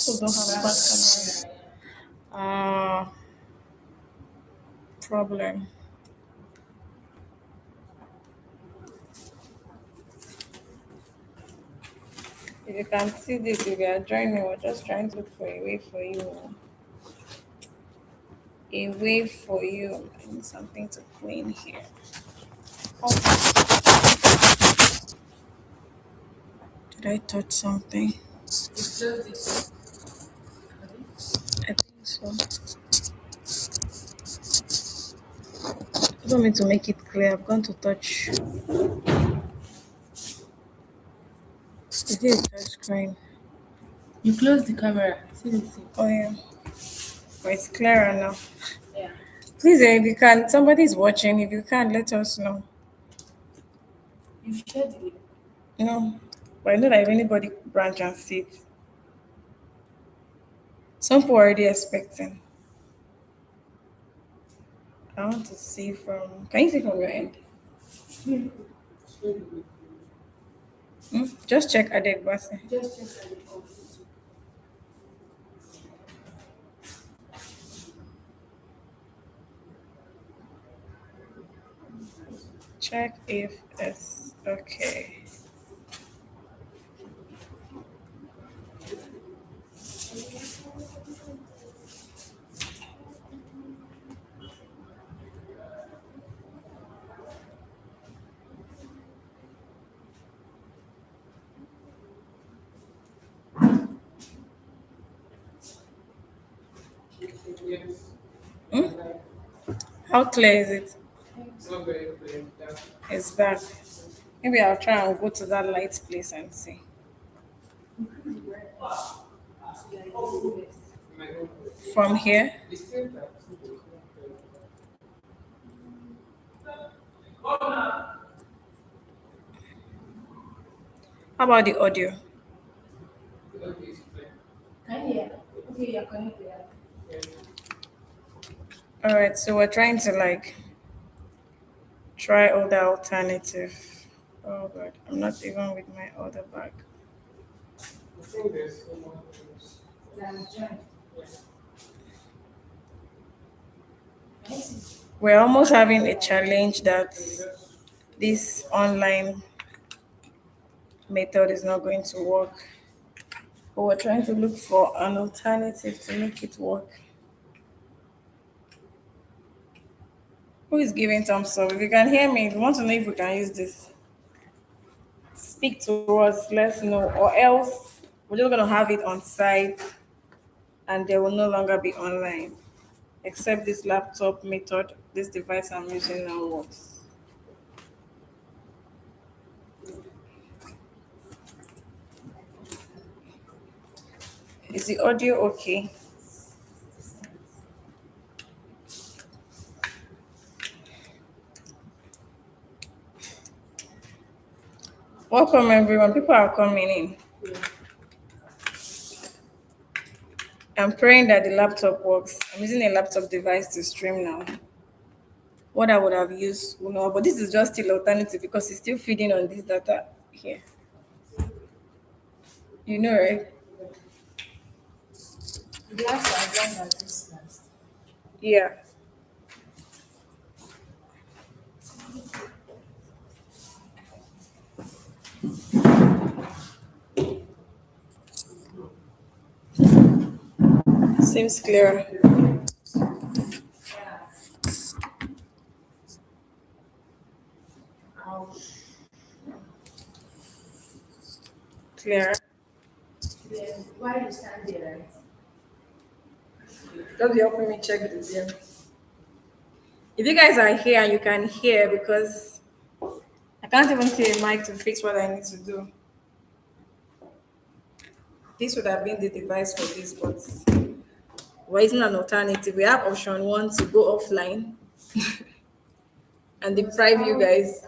also don't have bad camera. Problem. If you can see this, if you are joining, we're just trying to look for a way for you. A way for you. I need something to clean here. Oh, did I touch something? I think so. I don't mean to make it clear. I'm going to touch. Is it a touch screen? You close the camera. See the thing. Oh yeah. But it's clearer now. Yeah. Please, if you can, somebody's watching. If you can, let us know. You share the link. No, but I know that if anybody branch and see it, some people are already expecting. I want to see from. Can you see from your end? Just check Adegbase. Just check the link. Check if it's okay. How clear is it? It's dark. Maybe I'll try and go to that light place and see. From here? How about the audio? Can you hear? Okay, you're connected. All right, so we're trying to like try other alternative. Oh god, I'm not even with my other bag. We're almost having a challenge that this online method is not going to work. But we're trying to look for an alternative to make it work. Who is giving thumbs up? If you can hear me, if you want to know if we can use this, speak to us, let us know, or else we're just gonna have it on site and they will no longer be online. Except this laptop method, this device I'm using now works. Is the audio okay? Welcome everyone. People are coming in. I'm praying that the laptop works. I'm using a laptop device to stream now. What I would have used, but this is just still alternative because it's still feeding on this data here. You know, right? The last as long as this last. Yeah. Seems clearer. Clearer. Then why you stand there, right? Just be helping me check the Zoom. If you guys are here and you can hear, because I can't even see a mic to fix what I need to do. This would have been the device for this, but we're using an alternative. We have option one to go offline and deprive you guys.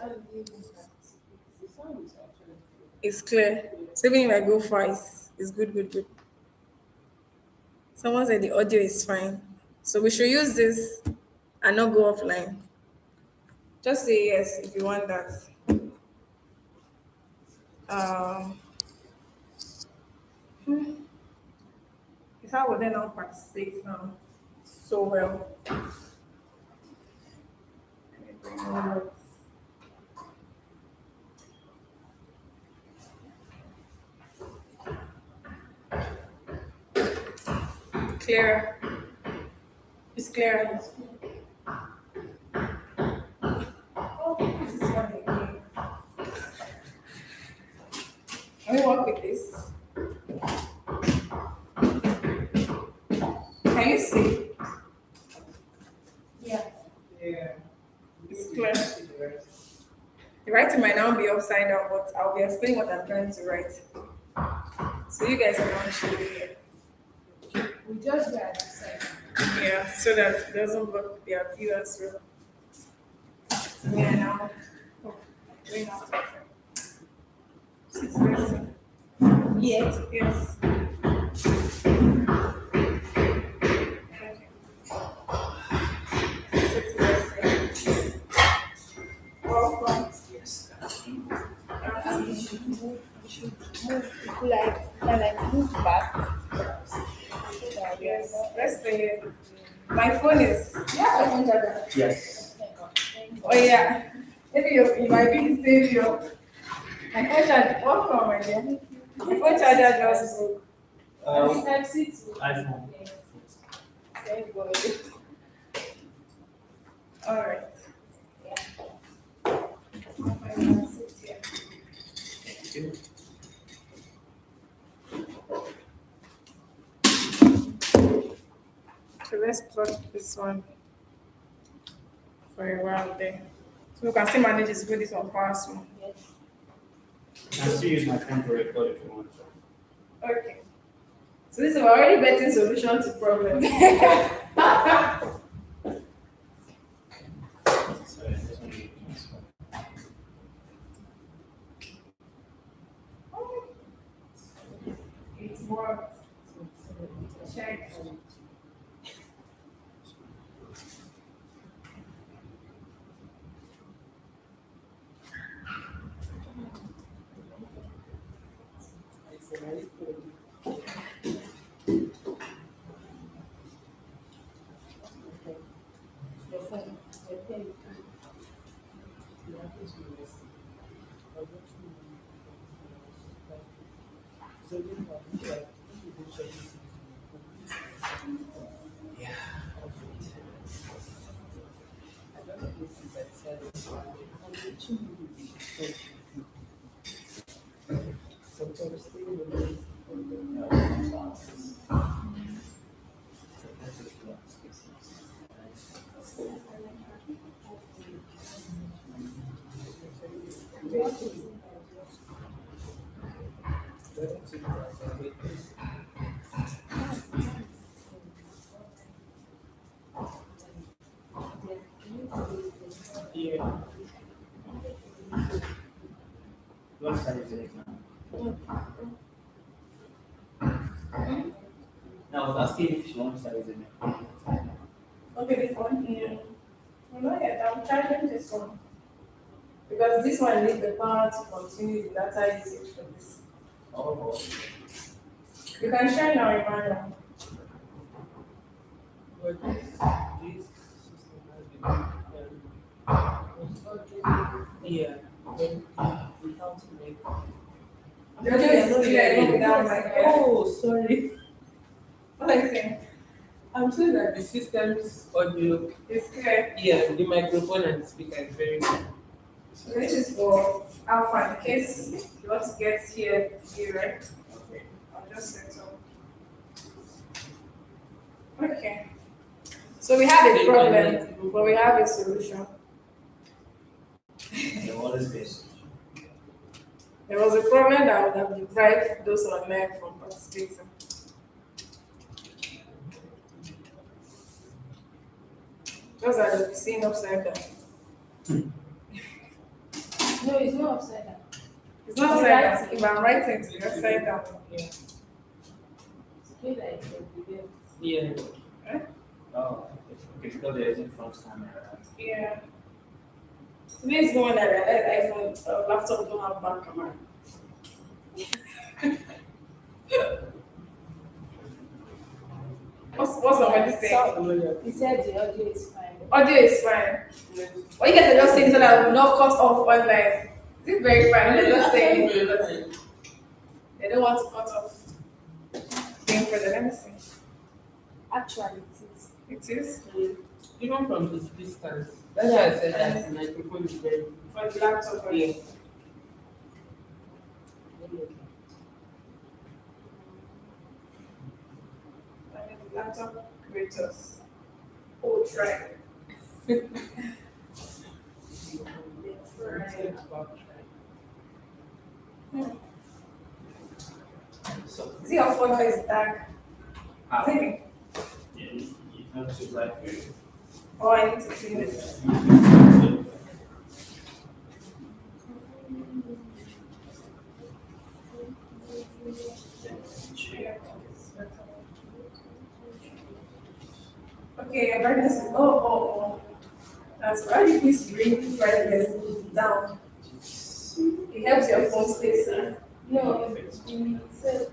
It's clear. So even if I go far, it's good, good, good. Someone said the audio is fine. So we should use this and not go offline. Just say yes if you want that. Um, It's how would they not participate now so well. Let me bring all of- Clara. It's Clara. Oh, this is one again. Can we work with this? Can you see? Yeah. It's clear. The writing might now be upside down, but I'll be explaining what I'm trying to write. So you guys are not sure here. We just go at the side. Yeah, so that it doesn't block their view as well. So yeah, now. Oh, going out of frame. Sit listen. Yes. Yes. Okay. Sit listen. Welcome. Like move back. Yes. Let's stay here. My phone is. Yeah. Yes. Oh yeah. Maybe you might be the savior. My phone charger. Welcome, my dear. My phone charger just broke. Type C too. iPhone. Thank God. All right. I'm gonna sit here. So let's plug this one for a while there. So we can still manage this with this one pass one. Yes. I can still use my phone to record if you want. Okay. So this is already betting solution to problem. Sorry, this one you can stop. It worked. Check. Your phone. Your pen. Yeah. What size is it now? No, I was asking if she wants size in it. Okay, this one here. No, yet. I'm charging this one. Because this one needs the power to continue the data usage for this. Oh. You can share now, Emmanuel. But this system has been, yeah, without make. Jojo is still even without my hair. Oh, sorry. What are you saying? I'm saying that the system's audio, It's clear. yeah, the microphone and the speaker is very good. So this is for alpha in case you want to get here, right? Okay. I'll just set up. Okay. So we have a problem, but we have a solution. Yeah, what is this? There was a problem that would have deprived those online from participating. Just as you've seen upside down. No, it's not upside down. It's not upside down. If I'm writing, it's upside down. Yeah. It's okay like a video. Yeah. Oh, okay, because there isn't front camera. Yeah. Today is the one that I realized iPhone laptop don't have back camera. What's somebody saying? He said the audio is fine. Audio is fine. Or you guys are just saying so that I will not cut off online. Is it very fine? They're just saying it because they don't want to cut off. Being for the let me see. Actually, it is. It is Even from the distance. That's why I said that the microphone is very for the laptop. Right? yeah. And the laptop creators. Oh, try. So, Is it your phone or is dark? Is it me? yeah, you have to like Oh, I need to clean it. Okay, your brightness is oh. That's why you please bring brightness down. It helps your phone stay safe. No, he said,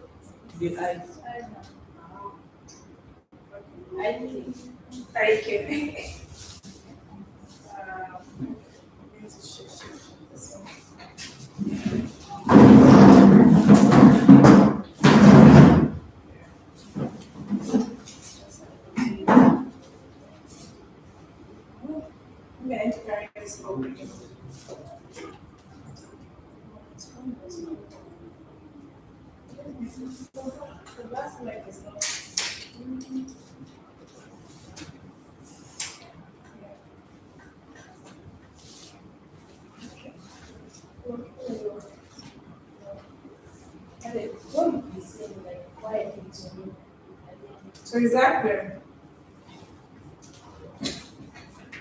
The eyes. I don't know. I think. Okay. Need to shift this one. Maybe I need to carry this over. The last mic is not. And then what you be saying, like, quietly to me. So exactly.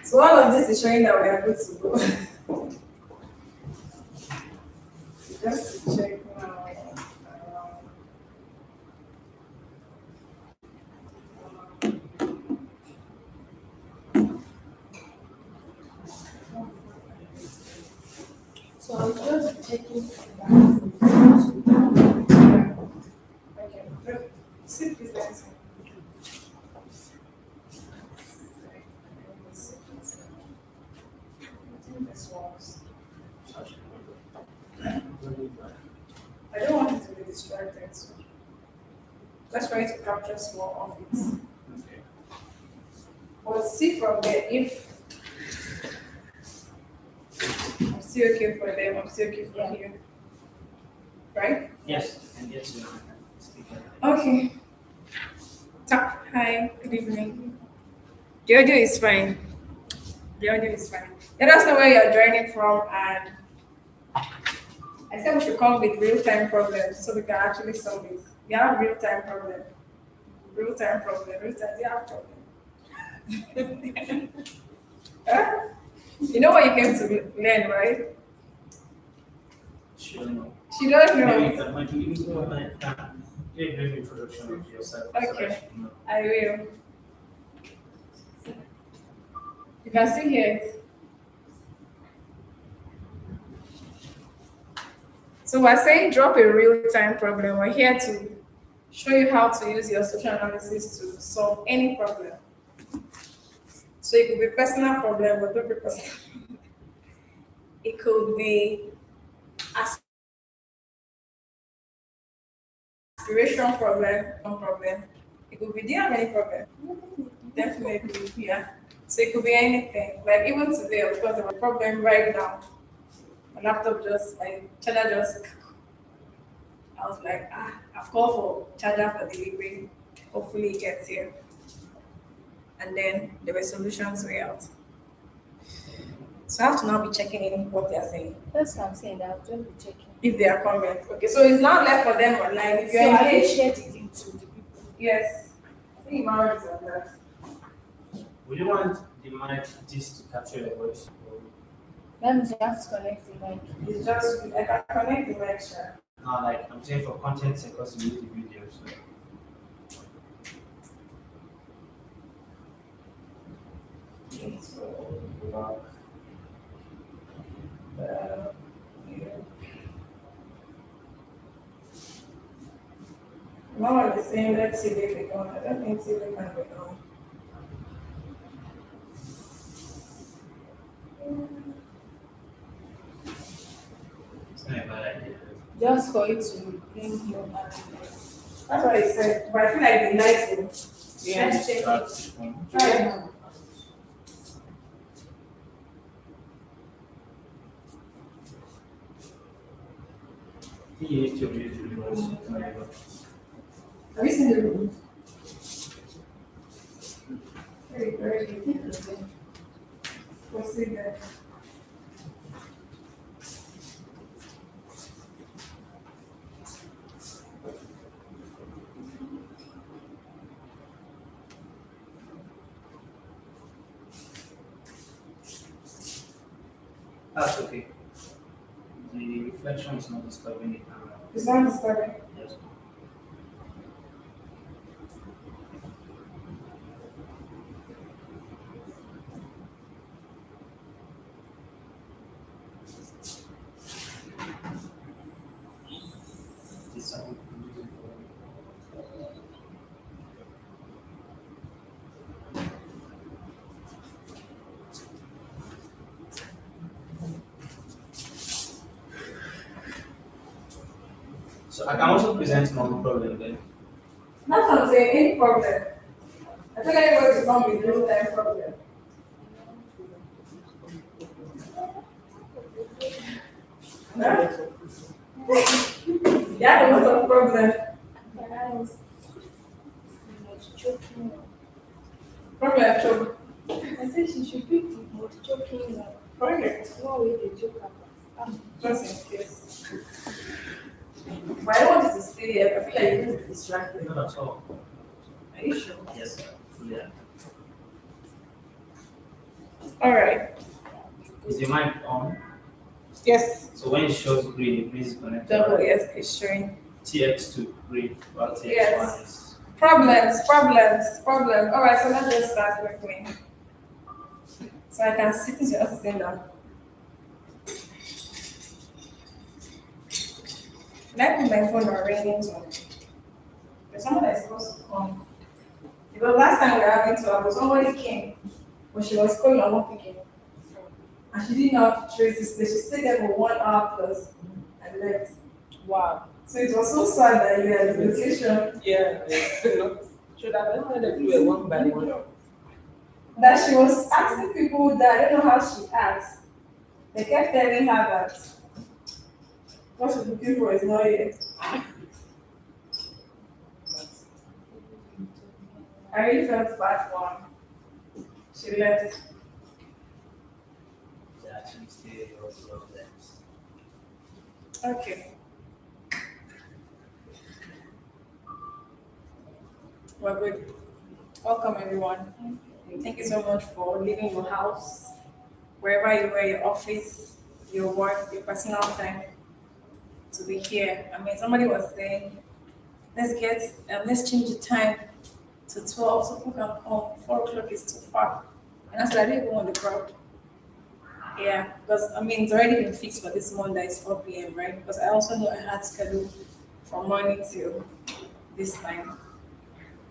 So all of this is showing that we are good to go. Just to check now. So I was just checking back. Okay. Sit please, let me see. I think this works. I don't want it to be distracted, so let's try to capture small of it. But see from there if I'm still okay for them, I'm still okay for you. Right? yes, and yes, you can speak. Okay. Tap. Hi, good evening. The audio is fine. The audio is fine. Let us know where you're joining from, and I said we should come with real-time problems so we can actually solve it. We have real-time problem. Real-time problem. Real-time, we have problem. Huh? You know what you came to learn, right? Sure, no. She doesn't Maybe know. that might be useful, like, give a brief introduction of yourself. so Okay. that you know. I will. You can see here. So we're saying drop a real-time problem. We're here to show you how to use your social analysis to solve any problem. So it could be personal problem, but don't be personal. It could be aspiration problem, no problem. It could be do you have any problem? Definitely, yeah. So it could be anything. Like even today, of course, I have a problem right now. My laptop just, my charger just, I was like, I've called for charger for delivery. Hopefully it gets here. And then the resolutions were out. So I have to now be checking in what they're saying. That's what I'm saying. That I'll just be checking. If they are comment. Okay, so it's not left for them online. If So you're I will engaged, share the link to the people. yes. I think Imara is on that. Would you want the mic just to capture your voice? Or That means you have to connect the mic. It's just, I can connect the lecture. no, like I'm saying for content because you need the video. So. Okay, so lock. Yeah. My one is saying let's see if they can. I don't think see if they can be on. It's not a bad idea. Just for it to bring you back. That's what I said. But I feel like the light will. Let's check Start it. this one. Try it now. He used to use the remote. Have you seen the room? Very, very good. We'll see that. That's okay. The reflection is not disturbing the camera. It's not disturbing. Yes. This sound. So I can also present more problem then. That's what I'm saying. Any problem. I think everybody's wrong with real time problem. Huh? Yeah, there was a problem. Choking. Problem choke. I said she should pick the most choking one. Problem. One way they joke about. Just in case. But I don't want you to stay here. I feel like you're going to be distracted. Not at all. Are you sure? Yes, sir. Yeah. All right. Is the mic on? Yes. So when it shows green, it means it's connected. Double yes, it's showing. TX2 green, while TX1 Yes. is. Problems. All right, so let's just start quickly. So I can sit just sitting down. Should I put my phone on ringing tone? There's someone that's supposed to come. Because last time we were having to have, somebody came, but she was calling on one picking. And she didn't know how to trace this place. She stayed there for 1 hour plus and left. Wow. So it was so sad that you had the location Yeah, should have entered everywhere one by one. that she was asking people that I don't know how she asked. They kept telling her that what she's looking for is not here. I really felt bad for her. She left. Yeah, actually still your problems. Okay. We're good. Welcome everyone. Thank you so much for leaving your house, wherever you were, your office, your work, your personal time to be here. I mean, somebody was saying, let's change the time to 12 so people can come. 4 o'clock is too far. And I said, I don't even want the crowd. Yeah, because I mean, it's already been fixed for this Monday, it's 4 p.m., right? Because I also know I had scheduled from morning till this time.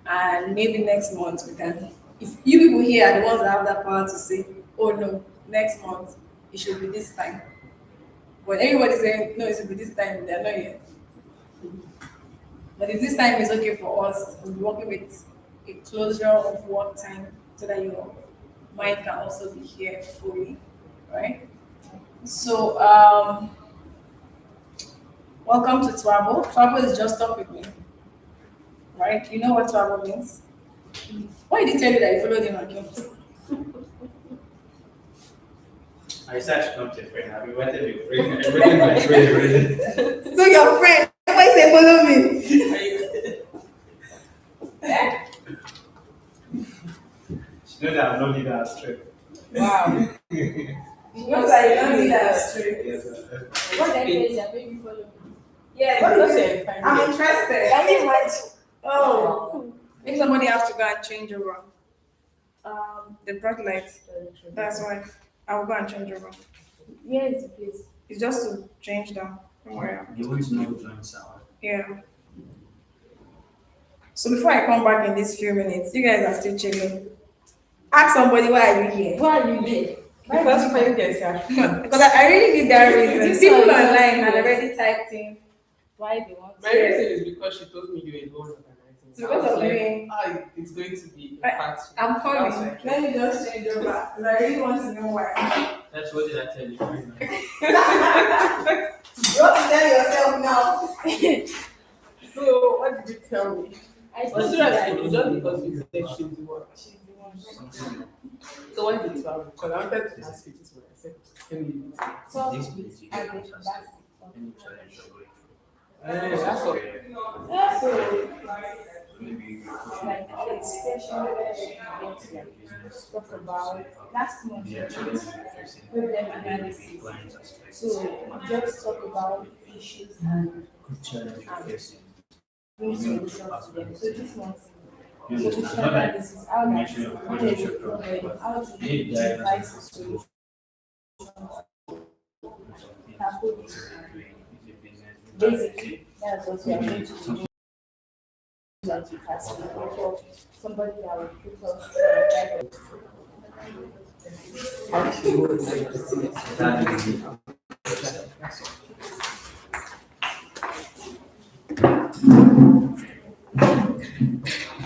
And maybe next month we can, if you people here are the ones that have that power to say, oh no, next month it should be this time. But everybody's saying, no, it should be this time, they're not yet. But if this time is okay for us, we'll be working with a closure of work time so that your mind can also be here fully, right? So, welcome to Twabo. Twabo is just talk with me, right? You know what Twabo means? Why did he tell you that you followed him again? I said come to a friend. I've been waiting your friend. I'm waiting my friend already. So your friend, why say follow me? She knows that I'm not leaving her straight. Wow. Because I don't need that straight. Yes, sir. What I tell you, maybe follow me. Yeah, What because is it? I'm interested. Can you imagine? Oh, if somebody has to go and change over the bright lights, that's why I'll go and change over. Where is the place? It's just to change them. Don't worry. You want to know which one is our? Yeah. So before I come back in these few minutes, you guys are still chilling. Ask somebody why are you here? Why are you here? Because fine girls are fun. Because I really need that reason. This People one is online had serious. already typed in. Why they want My to? reason is because she told me you were the one organizing. So because I was of like, me. it's going to be a I- party. I'm That's coming. why. Let me just change over because I really want to know why. That's what did I tell you right now? You want to tell yourself now. So what did you tell me? I But told you seriously, that it's just because you said she's the one. she's the one. Something So what did you tell me? Because I wanted to ask you this one. I said, can you leave it? So This with place you Ade, don't that's any challenge you're going through. That's all. so Maybe you like a session where we get to like business talk about last month the we challenges did you're facing. problem Maybe analysis. clients aspects. So just talk about issues and Good challenge you're facing. bring solutions to them. So this month You solution understand? Not like analysis, how that mention your when there is a financial problem, problem, how to but deep dive devise into a solution something tackle you're this. doing. Is it business? Basically, that's what we are going to do. Like to facilitate or somebody that will put us to How to go to the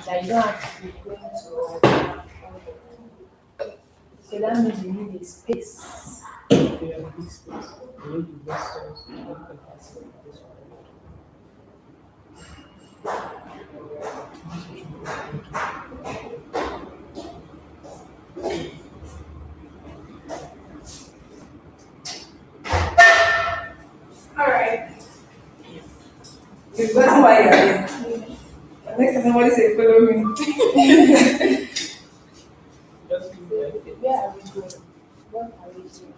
that you don't have to be going to. So that means you need a space. All right. You've gotten why you're here. Next time somebody say follow me. Where are we going? What are we doing?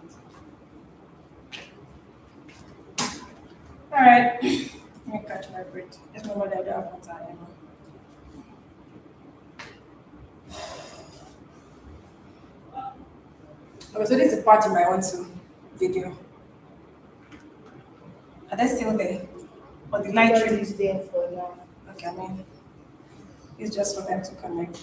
All right. Let me catch my breath. Just remember that I don't have water anymore. Okay, so this is the part you might want to video. Are they still there? Or the light Nobody tree? is there for now. Okay, I mean, it's just for them to connect.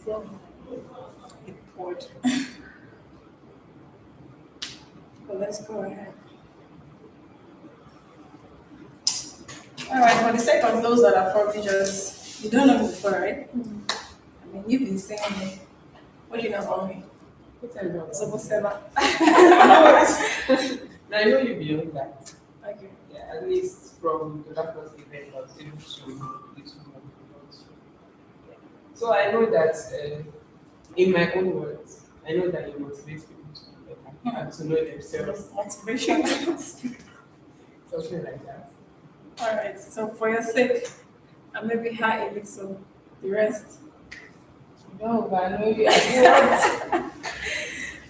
So, It poured. But let's go ahead. All right, for the sake of those that are probably just, you don't know me before, right? I mean, you've been saying me. What do you know about me? So, Seva. Now I know you beyond that. Okay. Yeah, at least from the Darkness event, I was able to know a little more about you. Yeah. So I know that, in my own words, I know that you motivate people to do better and to know themselves, Motivation. something like that. All right, so for your sake, I maybe hide a little. The rest. no, but I know you are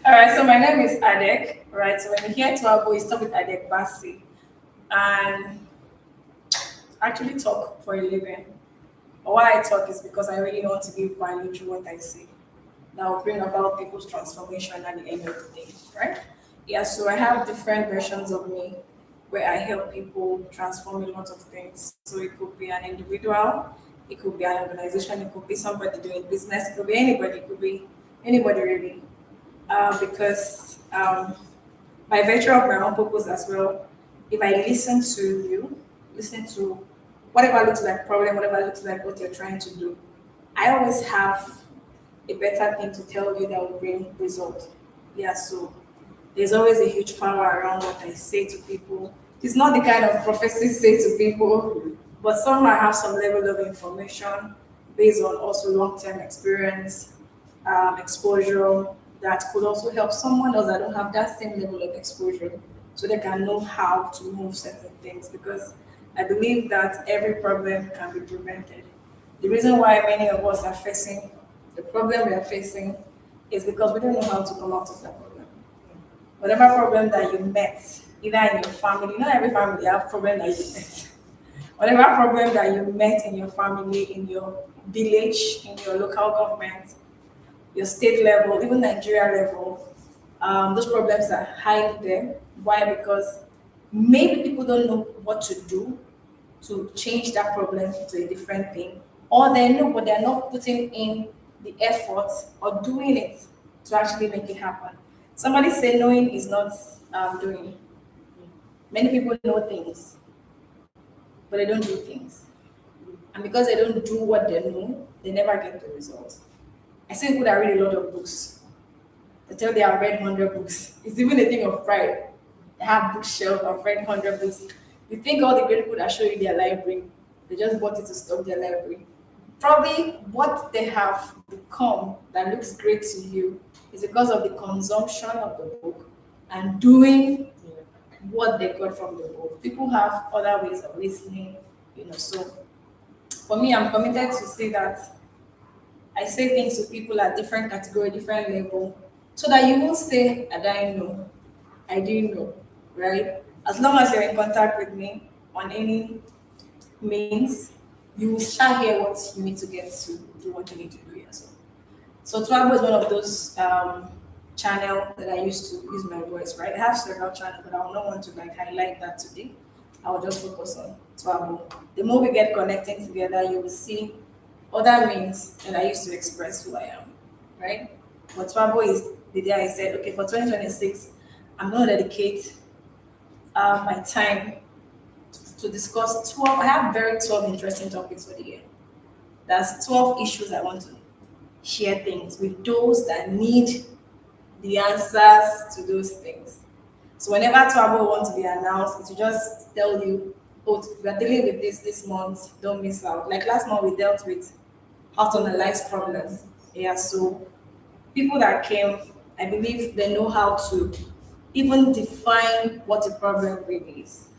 All right, so my name is Adek. Right, so when you hear Tuabo, you start with Adek Basi. And I actually talk for a living. But why I talk is because I really want to give value to what I say. That will bring about people's transformation at the end of the day, right? Yeah, so I have different versions of me where I help people transform a lot of things. So it could be an individual, it could be an organization, it could be somebody doing business, it could be anybody, it could be anybody really. Because by virtue of my own purpose as well, if I listen to you, listen to whatever looks like problem, whatever looks like what you're trying to do, I always have a better thing to tell you that will bring result. Yeah, so there's always a huge power around what I say to people. It's not the kind of prophecy say to people, but some might have some level of information based on also long-term experience, exposure that could also help someone else that don't have that same level of exposure so they can know how to move certain things because I believe that every problem can be prevented. The reason why many of us are facing the problem we are facing is because we don't know how to come out of that problem. Whatever problem that you met, either in your family, not every family have problem that you met. Whatever problem that you met in your family, in your village, in your local government, your state level, even Nigeria level, those problems are highly there. Why? Because Maybe people don't know what to do to change that problem to a different thing, or they know but they're not putting in the effort or doing it to actually make it happen. Somebody say knowing is not doing. Many people know things, but they don't do things. And because they don't do what they know, they never get the results. I see people that read a lot of books. They tell they have read 100 books. It's even a thing of pride. They have bookshelf, I've read 100 books. You think all the great people that show you their library, they just bought it to stock their library. Probably what they have become that looks great to you is because of the consumption of the book and doing what they got from the book. People have other ways of listening. So for me, I'm committed to see that I say things to people at different category, different level, so that you won't say, I didn't know. I didn't know, right? As long as you're in contact with me on any means, you shall hear what you need to get to do what you need to do here. So Twabo is one of those channel that I used to use my voice, right? I have several channels, but I will not want to highlight that today. I will just focus on Twabo. The more we get connecting together, you will see other means that I used to express who I am, right? But Twabo is the day I said, okay, for 2026, I'm going to dedicate my time to discuss 12. I have 12 interesting topics for the year. That's 12 issues I want to share things with those that need the answers to those things. So whenever Twabo wants to be announced, it will just tell you, oh, we are dealing with this month, don't miss out. Like last month, we dealt with how to analyze problems. Yeah, so people that came, I believe they know how to even define what a problem really is,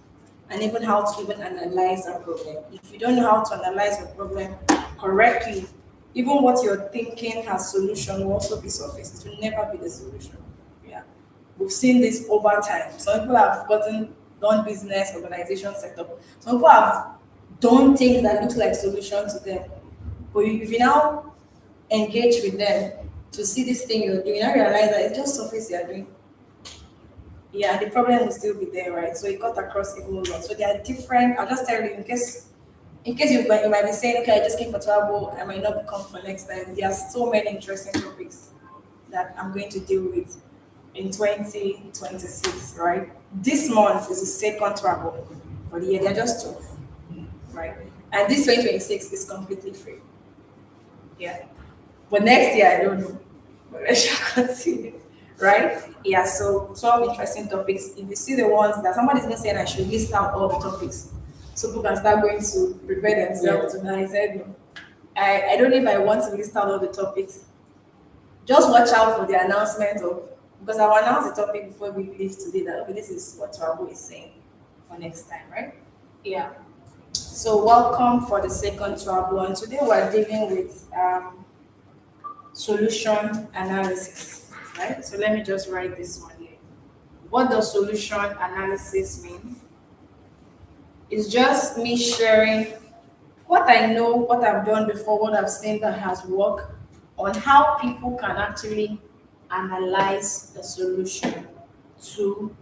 and even how to even analyze a problem. If you don't know how to analyze a problem correctly, even what you're thinking has solution will also be surface. It will never be the solution. Yeah. We've seen this over time. Some people have done business, organization setup. Some people have done things that looks like solution to them. But if you now engage with them to see this thing you're doing, I realize that it's just surface you're doing. Yeah, the problem will still be there, right? So it cut across a whole lot. So they are different. I'll just tell you in case you might be saying, okay, I just came for trouble, I might not come for next time. There are so many interesting topics that I'm going to deal with in 2026, right? This month is the second trouble for the year. They're just two, right? And this 2026 is completely free. Yeah. But next year, I don't know. But I shall continue. Right? Yeah, so 12 interesting topics. If you see the ones that somebody's been saying I should list out all the topics so people can start going to prepare themselves to I said, no. I don't know if I want to list out all the topics. Just watch out for the announcement of, because I'll announce the topic before we leave today that, okay, this is what Twabo is saying for next time, right? Yeah. So welcome for the second Twabo, and today we're dealing with solution analysis. Right? So let me just write this one here. What does solution analysis mean? It's just me sharing what I know, what I've done before, what I've seen that has worked, on how people can actually analyze the solution to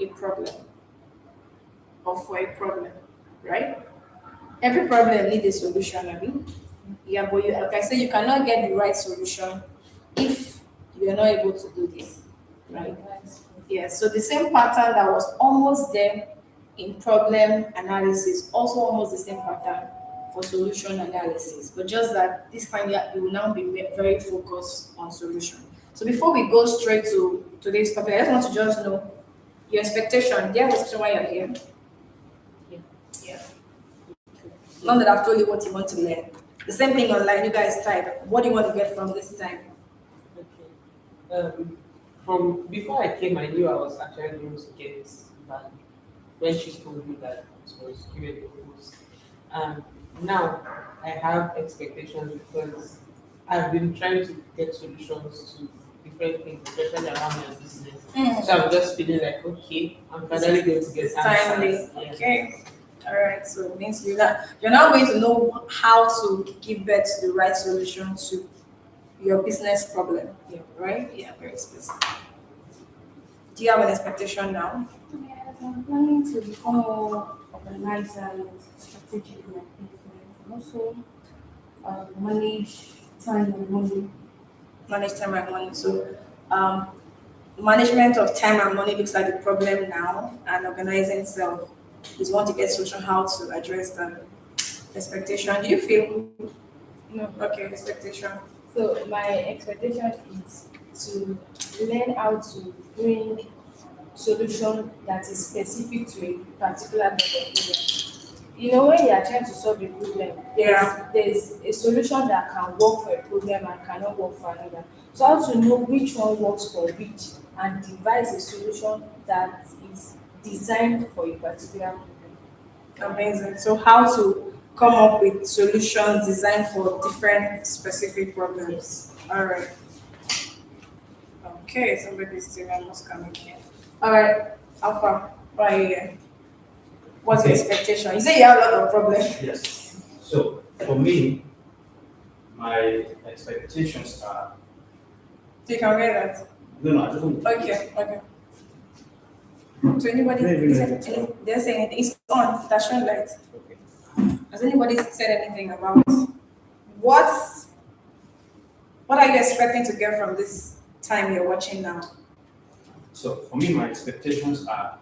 a problem or for a problem, right? Every problem needs a solution, I mean. Yeah, but like I said, you cannot get the right solution if you're not able to do this, right? Yeah, so the same pattern that was almost there in problem analysis, also almost the same pattern for solution analysis, but just that this time you will now be very focused on solution. So before we go straight to today's topic, I just want to know your expectation. Do you have expectation why you're here? Yeah. Not that I've told you what you want to learn. The same thing online, you guys type. What do you want to get from this time? From before I came, I knew I was actually going to get value when she told me that it was given the post. Now I have expectations because I've been trying to get solutions to different things, especially around my business. So I'm just feeling like, okay, I'm finally going to get It's timely. answers. Yeah. Okay. All right. So it means you're now going to know how to give birth to the right solution to your business problem. Yeah. Right? Yeah, very specific. Do you have an expectation now? Yes. I'm planning to become more organized and strategic in my business and also manage time and money. Manage time and money. So, um, management of time and money looks like the problem now, and organizing self is want to get solution how to address that expectation. Do you feel no? Okay, expectation. So my expectation is to learn how to bring solution that is specific to a particular type of problem. You know, when you are trying to solve a problem, Yeah. there's a solution that can work for a problem and cannot work for another. So how to know which one works for which and devise a solution that is designed for a particular problem. Amazing. So, how to come up with solutions designed for different specific problems. All right. Okay, somebody's still almost coming here. All right, Alpha, why are you here? What's your Okay. expectation? You say you have a lot of problems. Yes. So for me, my expectations are So you can read that. no, I just want to Okay, okay. So anybody Very, very is good. they're saying anything? It's on. That's showing light. Okay. Has anybody said anything about what's what are you expecting to get from this time you're watching now? So for me, my expectations are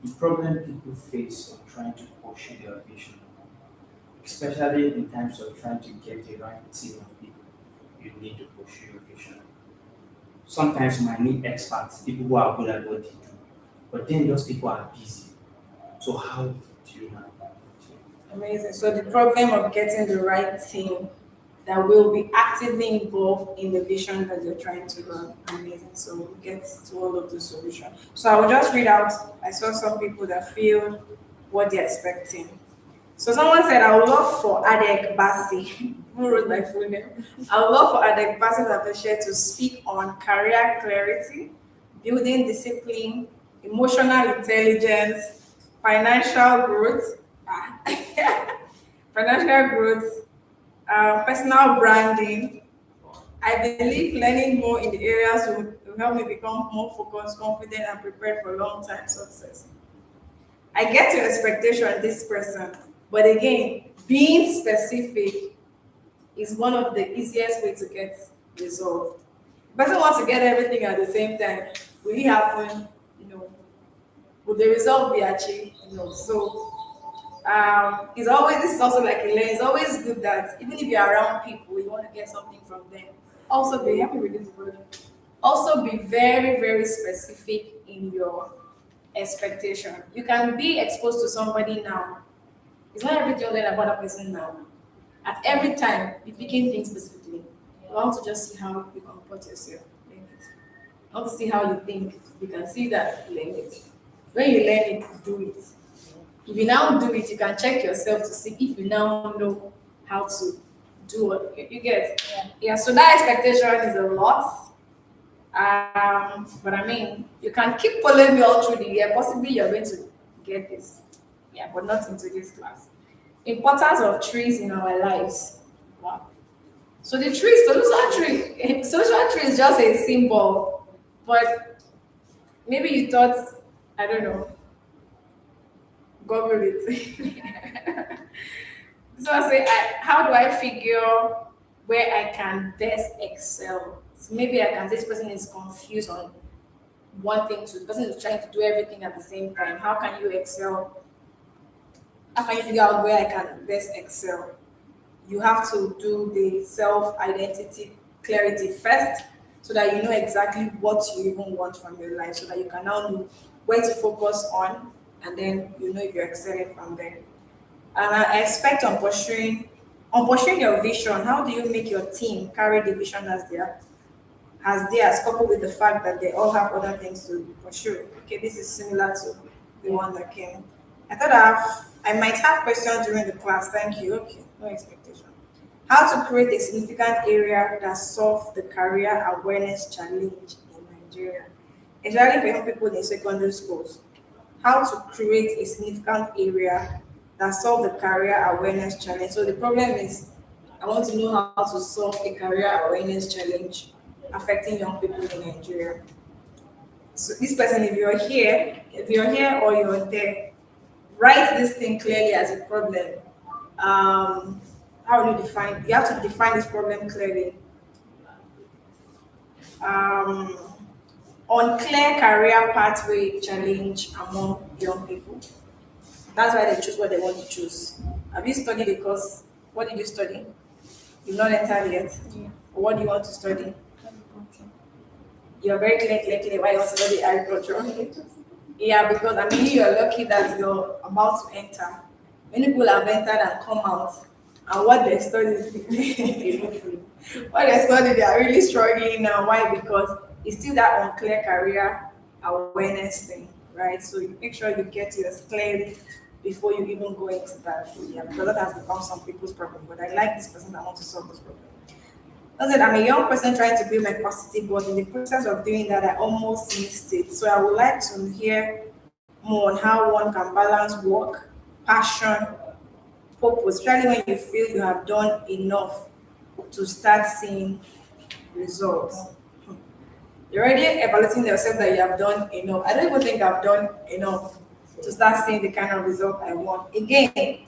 the problem people face when trying to pursue their vision, especially in times of trying to get the right team of people you need to pursue your vision. Sometimes you might need experts, people who are good at what they do, but then those people are busy. So how do you manage that? Amazing. So the problem of getting the right team that will be actively involved in the vision that you're trying to run. Amazing. So we'll get to all of the solution. So I will just read out. I saw some people that feel what they're expecting. So someone said, I would love for Adek Basi, who wrote my full name. I would love for Adek Basi Tapeshe to speak on career clarity, building discipline, emotional intelligence, financial growth, financial growth, personal branding. I believe learning more in the areas will help me become more focused, confident, and prepared for long-term success. I get your expectation, this person, but again, being specific is one of the easiest way to get resolved. Person wants to get everything at the same time. Will it happen? No. Will the result be achieved? No. So it's always this is also like a lens. It's always good that even if you're around people, you want to get something from them. Also be happy with this word. Also be very, very specific in your expectation. You can be exposed to somebody now. It's not everything you learn about that person now. At every time, be picking things specifically. You want to just see how you comport yourself. Learn it. You want to see how you think. You can see that, learn it. When you learn it, do it. If you now do it, you can check yourself to see if you now know how to do what you get. Yeah, so that expectation is a lot. But I mean, you can keep following me all through the year. Possibly you're going to get this. Yeah, but not into this class. Importance of trees in our lives. Wow. So the tree, solution tree, solution tree is just a symbol, but maybe you thought, I don't know, Google it. So I say, how do I figure where I can best excel? So maybe I can say this person is confused on one thing to the person is trying to do everything at the same time. How can you excel? How can you figure out where I can best excel? You have to do the self-identity clarity first so that you know exactly what you even want from your life so that you can now know where to focus on and then you know if you're excelling from there. And I expect on pursuing your vision, how do you make your team carry the vision as theirs, coupled with the fact that they all have other things to pursue? Okay, this is similar to the one that came. I thought I might have questions during the class. Thank you. Okay, no expectation. How to create a significant area that solves the career awareness challenge in Nigeria, especially for young people in secondary schools. How to create a significant area that solve the career awareness challenge. So the problem is, I want to know how to solve a career awareness challenge affecting young people in Nigeria. So this person, if you're here or you're there, write this thing clearly as a problem. How will you define? You have to define this problem clearly. Um, Unclear career pathway challenge among young people. That's why they choose what they want to choose. Have you studied the course? What did you study? You've not entered yet. Yeah. What do you want to study? You're very clear why you want to study agriculture. Yeah, because I mean you're lucky that you're about to enter. Many people have entered and come out, and what they study, what they study, they are really struggling now. Why? Because it's still that unclear career awareness thing, right? So you make sure you get yours clear before you even go into that. Yeah, because that has become some people's problem. But I like this person that want to solve this problem. That's it. I'm a young person trying to build my capacity, but in the process of doing that, I almost missed it. So I would like to hear more on how one can balance work, passion, purpose, especially when you feel you have done enough to start seeing results. You're already evaluating yourself that you have done enough. I don't even think I've done enough to start seeing the kind of result I want. Again,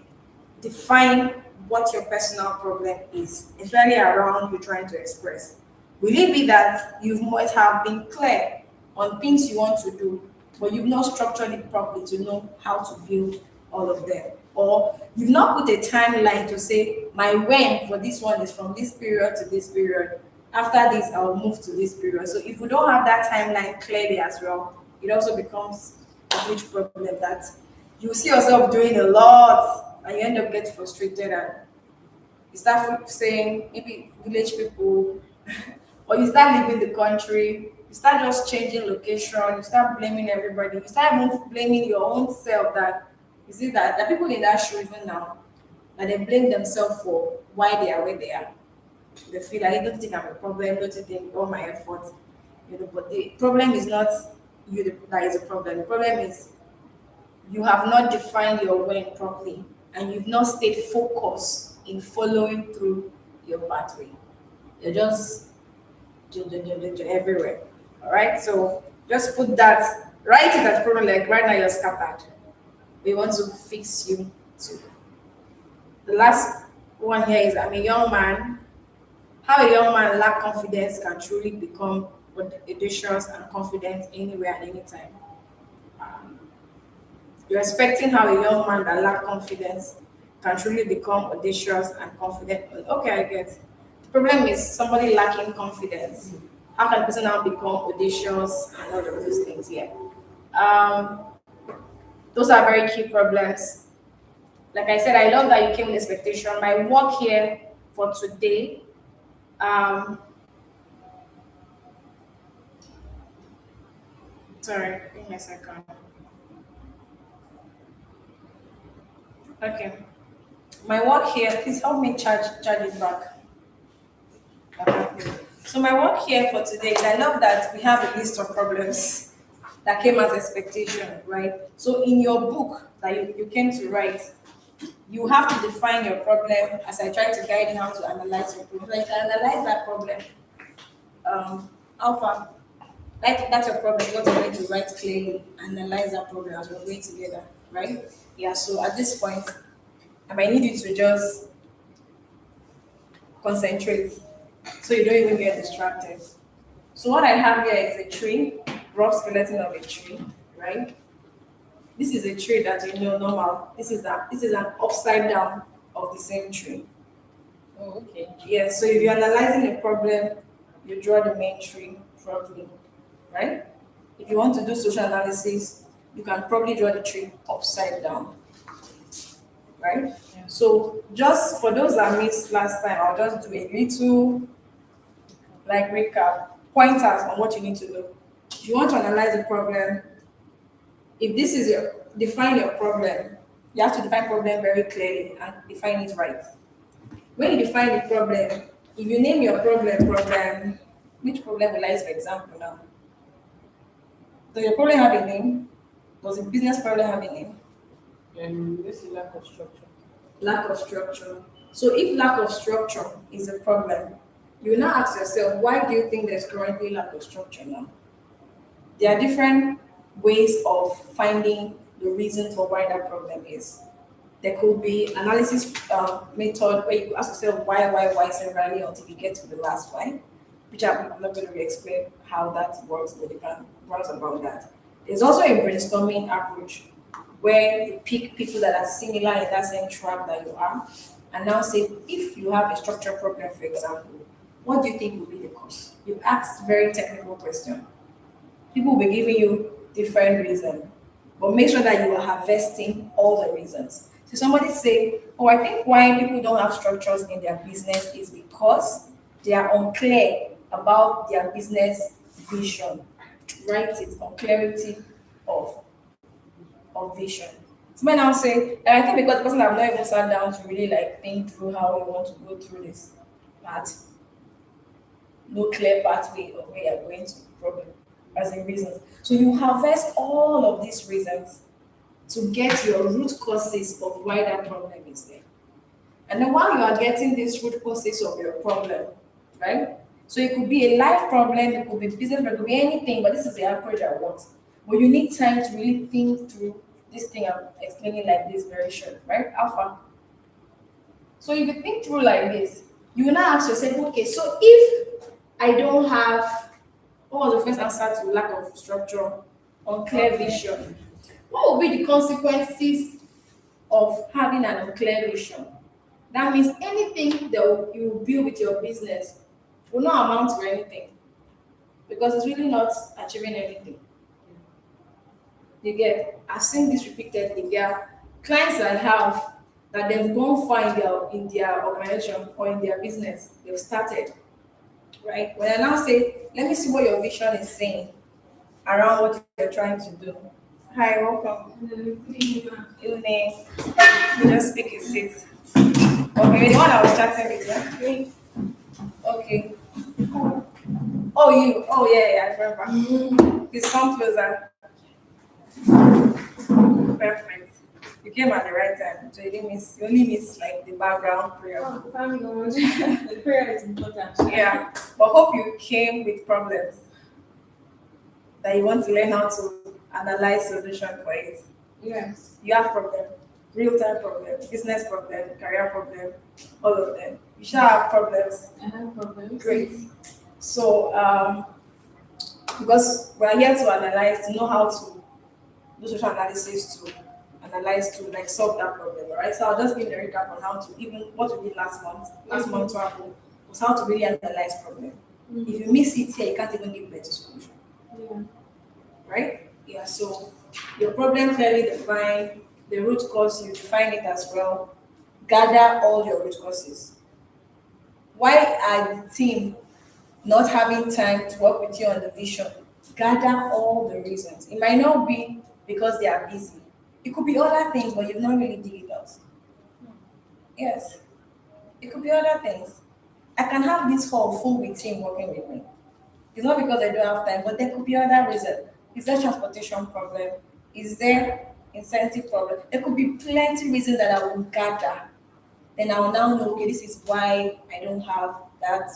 define what your personal problem is, especially around you trying to express. Will it be that you might have been clear on things you want to do, but you've not structured it properly to know how to build all of them? Or you've not put a timeline to say, my when for this one is from this period to this period. After this, I'll move to this period. So if we don't have that timeline clearly as well, it also becomes a huge problem that you see yourself doing a lot and you end up getting frustrated and you start saying maybe village people or you start leaving the country, you start just changing location, you start blaming everybody, you start even blaming your own self that you see that the people in that show even now that they blame themselves for why they are where they are. They feel like, I don't think I'm a problem, don't you think all my efforts, but the problem is not that is a problem. The problem is you have not defined your when properly and you've not stayed focused in following through your pathway. You're just everywhere. All right, so just put that, write it as problem like right now you're scattered. We want to fix you too. The last one here is I'm a young man. How a young man lack confidence can truly become audacious and confident anywhere and anytime. You're expecting how a young man that lack confidence can truly become audacious and confident. Okay, I get. The problem is somebody lacking confidence. How can a person now become audacious and all of those things? Yeah. Those are very key problems. Like I said, I love that you came with expectation. My work here for today. Sorry, give me a second. Okay. My work here, please help me charge it back. Okay. So my work here for today is I love that we have a list of problems that came as expectation, right? So in your book that you came to write, you have to define your problem as I try to guide you how to analyze your problem. Like analyze that problem. Alpha, that's your problem. What you need to write clearly, analyze that problem as we're going together, right? Yeah, so at this point, I might need you to just concentrate so you don't even get distracted. So what I have here is a tree, rough skeleton of a tree, right? This is a tree that you know normal. This is an upside down of the same tree. Oh, okay. Yeah, so if you're analyzing a problem, you draw the main tree properly, right? If you want to do social analysis, you can probably draw the tree upside down, right? Yeah. So just for those that missed last time, I'll just do a little like recap, pointers on what you need to do. If you want to analyze a problem, if this is define your problem, you have to define problem very clearly and define it right. When you define the problem, if you name your problem, which problem will I use for example now? Does your problem have a name? Does the business problem have a name? This is lack of structure. Lack of structure. So if lack of structure is a problem, you will now ask yourself, why do you think there's currently lack of structure now? There are different ways of finding the reason for why that problem is. There could be analysis method where you ask yourself why severally until you get to the last why, which I'm not going to re-explain how that works, but you can browse about that. There's also a brainstorming approach where you pick people that are similar in that same track that you are, and now say, if you have a structural problem, for example, what do you think will be the cause? You ask very technical question. People will be giving you different reasons, but make sure that you are harvesting all the reasons. So somebody say, oh, I think why people don't have structures in their business is because they are unclear about their business vision. Write it on clarity of, of vision. So may now say, and I think because the person have not even sat down to really like think through how we want to go through this, that no clear pathway of where you're going to problem as in reasons. So you harvest all of these reasons to get your root causes of why that problem is there. And then while you are getting these root causes of your problem, right? So it could be a life problem, it could be business, it could be anything, but this is the approach I want. But you need time to really think through this thing I'm explaining like this very short, right? Alpha. So if you think through like this, you will now ask yourself, okay, so if I don't have, what was the first answer to lack of structure, unclear vision? What will be the consequences of having an unclear vision? That means anything that you build with your business will not amount to anything because it's really not achieving anything. You get, I've seen this repeatedly. There are clients I have that they've gone far in their organization or in their business. They've started, right? When I now say, let me see what your vision is saying around what you're trying to do. Hi, welcome. Evening. You just speak a seat. Okay, the one I was chatting with, yeah? Okay. Oh, you. Oh, yeah, I remember. Please come closer. Perfect. You came at the right time, so you didn't miss. You only miss like the background prayer. Oh, family, the prayer is important. Yeah, but hope you came with problems that you want to learn how to analyze solution for it. Yes. You have problem, real time problem, business problem, career problem, all of them. You should have problems. I have problems. Great. So because we are here to analyze, to know how to do social analysis to analyze to like solve that problem, right? So I'll just give a recap on how to even what we did last month. Last month was how to really analyze problem. If you miss it here, you can't even give better solution, Yeah. right? Yeah. So your problem clearly defined, the root cause you define it as well. Gather all your root causes. Why are the team not having time to work with you on the vision? Gather all the reasons. It might not be because they are busy. It could be other things, but you've not really dig it out. Yes. It could be other things. I can have this hall full with team working with me. It's not because I don't have time, but there could be other reasons. Is there transportation problem? Is there incentive problem? There could be plenty reasons that I will gather. Then I will now know, okay, this is why I don't have that.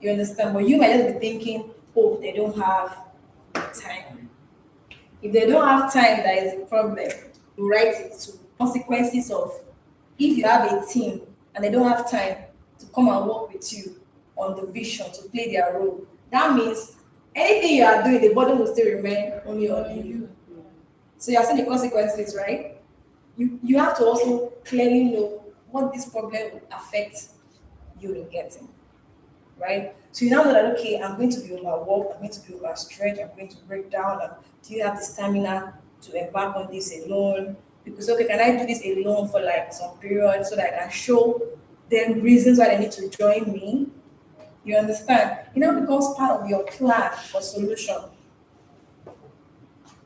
You understand? But you might just be thinking, oh, they don't have time. If they don't have time, that is a problem. You write it to consequences of if you have a team and they don't have time to come and work with you on the vision to play their role. That means anything you are doing, the burden will still remain only on you. So you are seeing the consequences, right? You have to also clearly know what this problem will affect you in getting, right? So you now know that okay, I'm going to be overworked, I'm going to be overstretched, I'm going to break down. And do you have the stamina to embark on this alone? Because okay, can I do this alone for like some period so that I can show them reasons why they need to join me? You understand? It now becomes part of your plan for solution.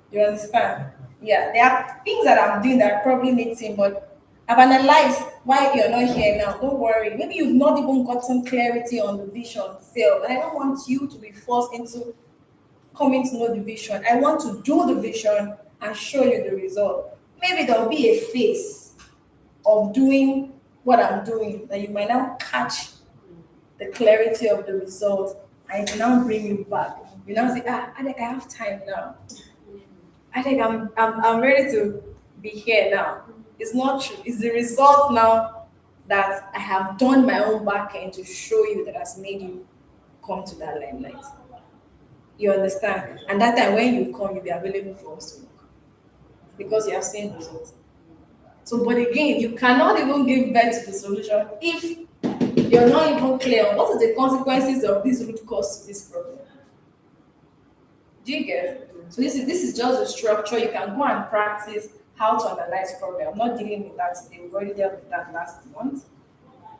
You understand? Yeah, there are things that I'm doing that are probably meeting, but I've analyzed why you're not here now. Don't worry. Maybe you've not even gotten clarity on the vision itself. And I don't want you to be forced into coming to know the vision. I want to do the vision and show you the result. Maybe there'll be a phase of doing what I'm doing that you might now catch the clarity of the result I will now bring you back. You now say, I think I have time now. I think I'm ready to be here now. It's not true. It's the result now that I have done my own back end to show you that has made you come to that limelight. You understand? And that time when you come, you'll be available for us to work because you have seen results. So, but again, you cannot even give birth to the solution if you're not even clear on what is the consequences of this root cause to this problem. Do you get it? So this is just a structure. You can go and practice how to analyze problem. I'm not dealing with that today. We've already dealt with that last month.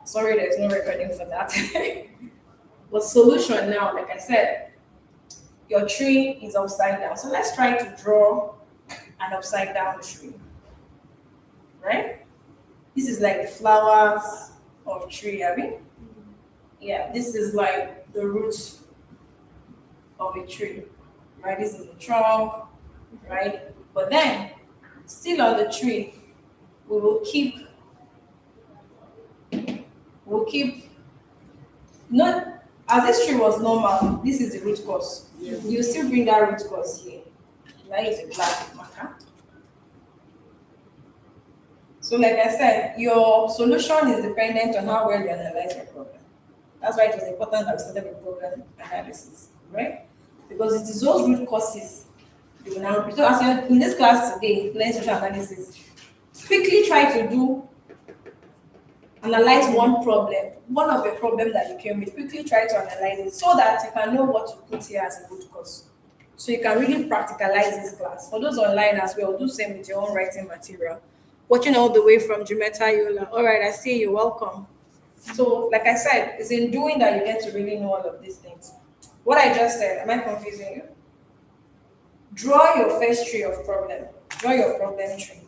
Sorry, there's no recording for that. But solution now, like I said, your tree is upside down. So let's try to draw an upside down tree. Right? This is like the flowers of tree, I mean. Yeah, this is like the roots of a tree. Right? This is the trunk, right? But then, still on the tree, we will keep, not, as this tree was normal, this is the root cause. You still bring that root cause here. Now use a black marker. So like I said, your solution is dependent on how well you analyze your problem. That's why it was important that we started with problem analysis, right? Because it is those root causes you will now. So as you're in this class today, learn social analysis, quickly try to analyze one of the problems that you came with. Quickly try to analyze it so that you can know what to put here as a root cause. So you can really practicalize this class. For those online as well, do same with your own writing material. Watching all the way from Jumeta Yola. All right, I see you. Welcome. So, like I said, it's in doing that you get to really know all of these things. What I just said, am I confusing you? Draw your first tree of problem. Draw your problem tree.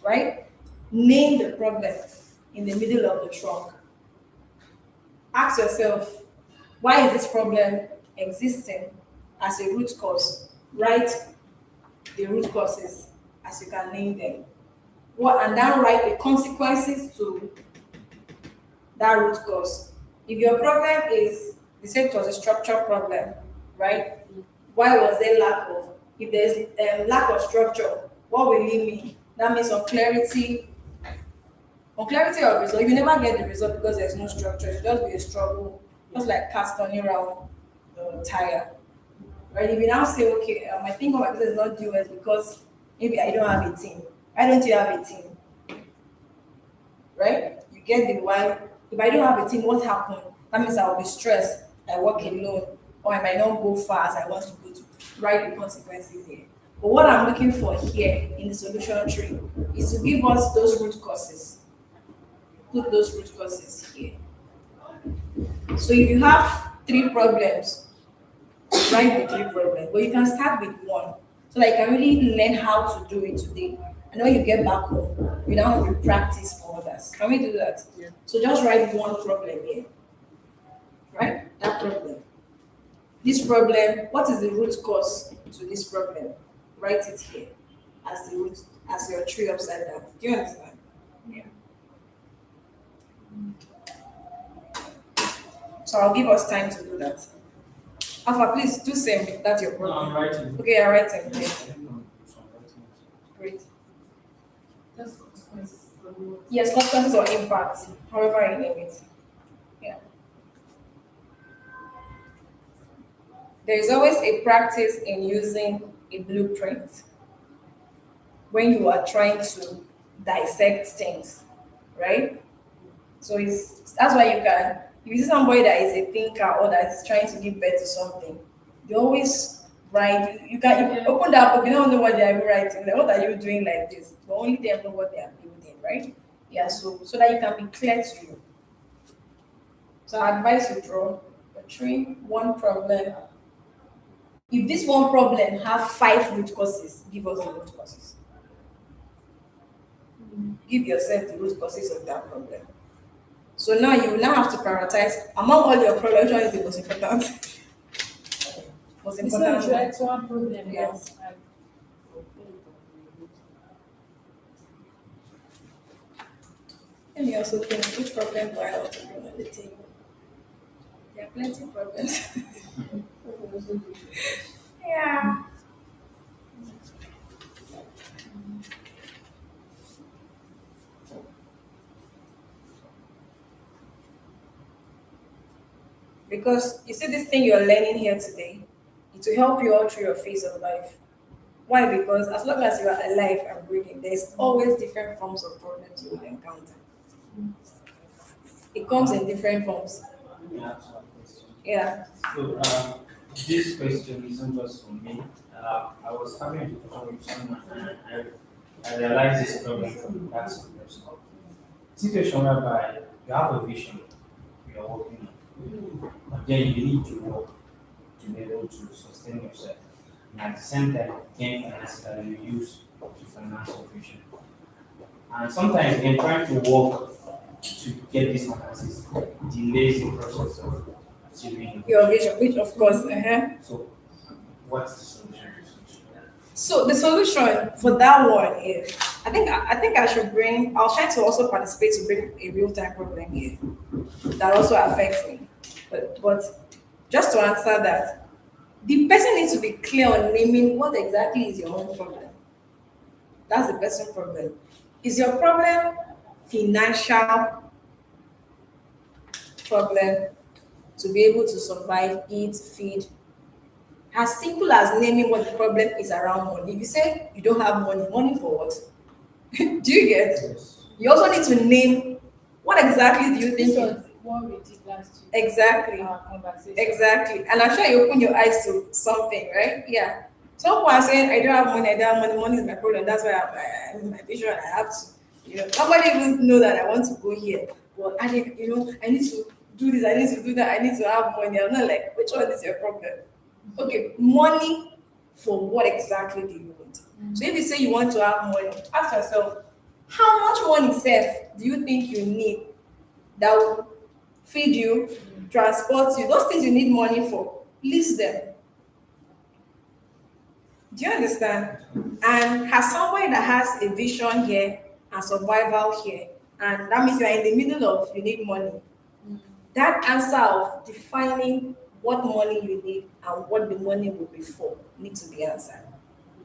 Right? Name the problem in the middle of the trunk. Ask yourself, why is this problem existing as a root cause? Write the root causes as you can name them. And then write the consequences to that root cause. If your problem is, they say it was a structural problem, right? Why was there lack of? If there's lack of structure, what will it mean? That means unclarity of result. You never get the result because there's no structure. It just be a struggle, just like cast turning around the tire. Right? If you now say, okay, I think my business is not doing well because maybe I don't have a team. Why don't you have a team? Right? You get the why. If I don't have a team, what happened? That means I'll be stressed. I work alone, or I might not go far as I want to go to. Write the consequences here. But what I'm looking for here in the solution tree is to give us those root causes. Put those root causes here. So if you have 3 problems, write the 3 problems. But you can start with 1 so that you can really learn how to do it today. And when you get back home, you now have to practice for others. Can we do that? Yeah. So just write 1 problem here. Right? That problem. This problem, what is the root cause to this problem? Write it here as the root, as your tree upside down. Do you understand? Yeah. So I'll give us time to do that. Alpha, please do same. That's your No, I'm problem. writing. Okay, I'm writing. I Great. think I'm writing. Great. That's consequences of the word. Yes, consequences or impact, however you name it. Yeah. There is always a practice in using a blueprint when you are trying to dissect things, right? So that's why you can, if you see somebody that is a thinker or that's trying to give birth to something, they always write. You can you open that book, you don't know what they are writing. Like, what are you doing like this? But only them know what they are building, right? Yeah. So that you can be clear to you. So I advise you draw a tree, 1 problem. If this 1 problem have 5 root causes, give us the root causes. Give yourself the root causes of that problem. So now you will now have to prioritize among all your problems, which one is the most important? Most It's important not one. direct one problem. Yes. Let me also think which problem do I want to bring on the table? Yeah. plenty problems. People also do. Yeah. Because you see, this thing you're learning here today, it will help you all through your phase of life. Why? Because as long as you are alive and breathing, there's always different forms of problems you will encounter. It comes in different forms. Yeah, so question. Yeah. So, this question isn't just for me. I was having a discussion with someone and I realized this problem from that person. Situation whereby you have a vision you're working on, but then you need to work to be able to sustain yourself. And at the same time, gain finances that you use to finance your vision. And sometimes, again, trying to work to get these finances delays the process of achieving Your vision, which of course, uh-huh. so, what's the solution to this? So the solution for that one is, I think I should bring. I'll try to also participate to bring a real time problem here that also affects me. But just to answer that, the person needs to be clear on naming what exactly is your own problem. That's the person's problem. Is your problem financial problem to be able to survive, eat, feed? As simple as naming what the problem is around money. If you say you don't have money, money for what? Do you get? Yes. You also need to name what exactly do you This think? was what we did last week. Exactly. Our conversation. Exactly. And I'm sure you open your eyes to something, right? Yeah. Some people are saying, I don't have money, I don't have money, money is my problem. That's why I'm in my vision. I have to, nobody even know that I want to go here. But I think, I need to do this, I need to do that, I need to have money. I'm not like, which one is your problem? Okay, money for what exactly do you want? So if you say you want to have money, ask yourself, how much money self do you think you need that will feed you, transport you, those things you need money for, list them. Do you understand? And as somebody that has a vision here and survival here, and that means you are in the middle of you need money, that answer of defining what money you need and what the money will be for needs to be answered.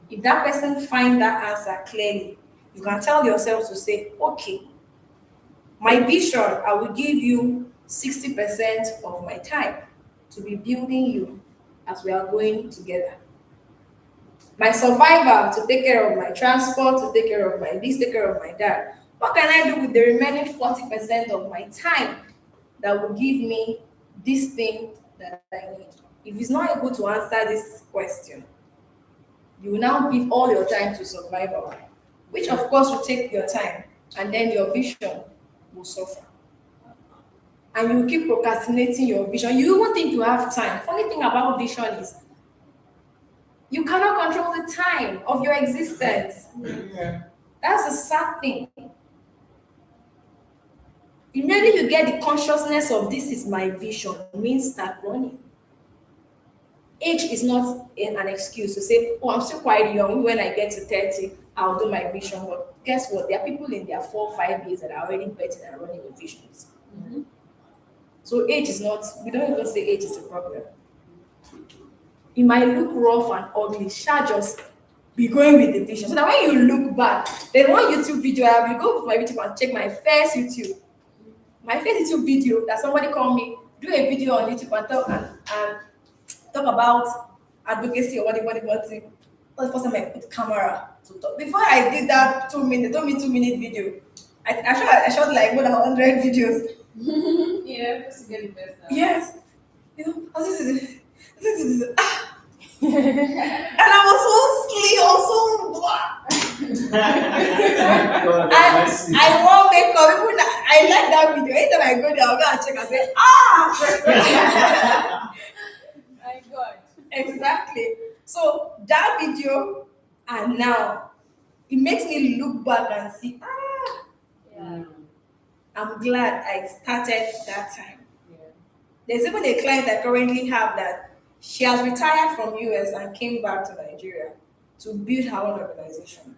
If that person find that answer clearly, you can tell yourself to say, okay, my vision, I will give you 60% of my time to be building you as we are going together. My survival to take care of my transport, to take care of my this, take care of my that. What can I do with the remaining 40% of my time that will give me this thing that I need? If it's not able to answer this question, you will now give all your time to survival, which of course will take your time, and then your vision will suffer. And you will keep procrastinating your vision. You won't think you have time. Funny thing about vision is you cannot control the time of your existence. Yeah. That's a sad thing. Immediately you get the consciousness of this is my vision, means start running. Age is not an excuse to say, oh, I'm still quite young. When I get to 30, I'll do my vision. But guess what? There are people in their 4 or 5 years that are already betting and running with visions. So age is not, we don't even say age is a problem. It might look rough and ugly. Shall just be going with the vision. So that when you look back, there's one YouTube video. I will go with my YouTube and check my first YouTube. My first YouTube video that somebody called me, do a video on YouTube and talk about advocacy or what thing. That's the first time I put the camera to talk. Before I did that 2 minute, don't mean 2 minute video. I shot like more than 100 videos. Yeah, just to get the best out. Yes. This is and I was so sleep, also blah. I won't make up. I like that video. Anytime I go there, I'll go and check and say, My God. exactly. So that video and now it makes me look back and see, Yeah. I'm glad I started that time. Yeah. There's even a client I currently have that she has retired from US and came back to Nigeria to build her own organization.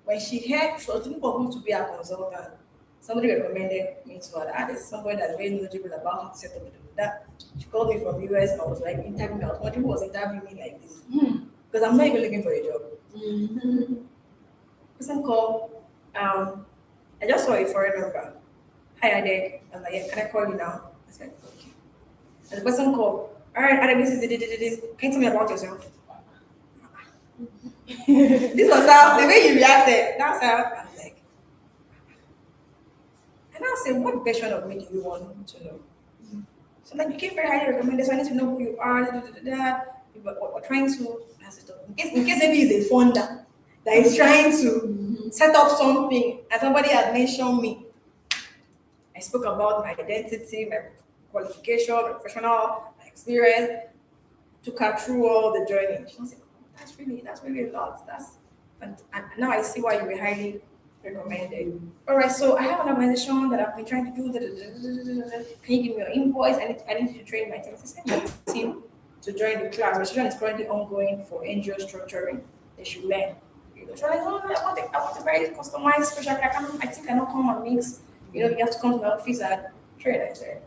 When she heard she was looking for who to be a consultant, somebody recommended me to her. That is somebody that's very knowledgeable about how to set up that. She called me from US. I was like interviewing me. I was wondering who was interviewing me like this. Because I'm not even looking for a job. Person called, I just saw a foreign number. Hi Adek. I was like, yeah, can I call you now? I said, okay. And the person called, all right, Adek, this. Can you tell me about yourself? This was how the way you reacted. That's how I'm like. And I said, what version of me do you want to know? So like you came very highly recommended, so I need to know who you are, But we're trying to, I said, in case maybe he's a founder that is trying to set up something, and somebody had mentioned me. I spoke about my identity, my qualification, my professional my experience, took her through all the journey. She was like, that's really a lot. And now I see why you were highly recommended. All right, so I have an organization that I've been trying to do. Can you give me your invoice? I need to train my team. I sent my team to join the class. Registration is currently ongoing for NGO structuring. They should learn. So like, oh, I want a very customized special. I think I don't come and mix. You have to come to my office and train. I said,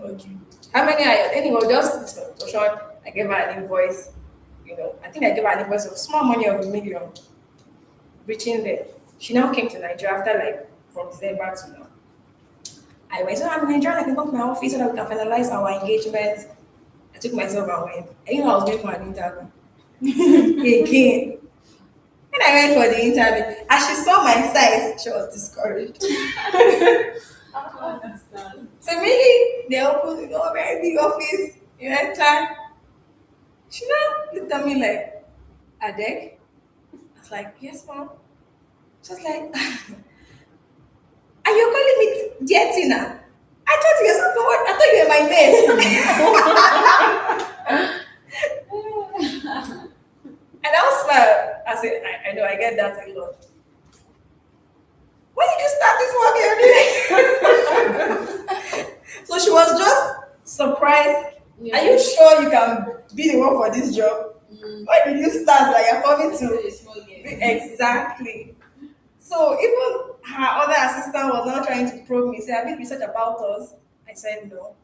okay. How many are you? Anyway, just this discussion. I gave her an invoice. I think I gave her an invoice of small money of 1 million. Reaching there. She now came to Nigeria after like from December to now. I went, so I'm in Nigeria, I can come to my office so that we can finalize our engagement. I took myself and went. I was going for an interview. Again. When I went for the interview, as she saw my size, she was discouraged. So maybe they opened a very big office. You enter. She now looked at me like, Adek? I was like, yes, ma'am. She was like, and you're calling me dear Tina? I thought you were something. I thought you were my name. And I was smile. I said, I know, I get that a lot. When did you start this work? So she was just surprised. Yeah. Are you sure you can be the one for this job? Why did you start? Like you're coming to exactly. So even her other assistant was now trying to probe me. Say, have you researched about us? I said no.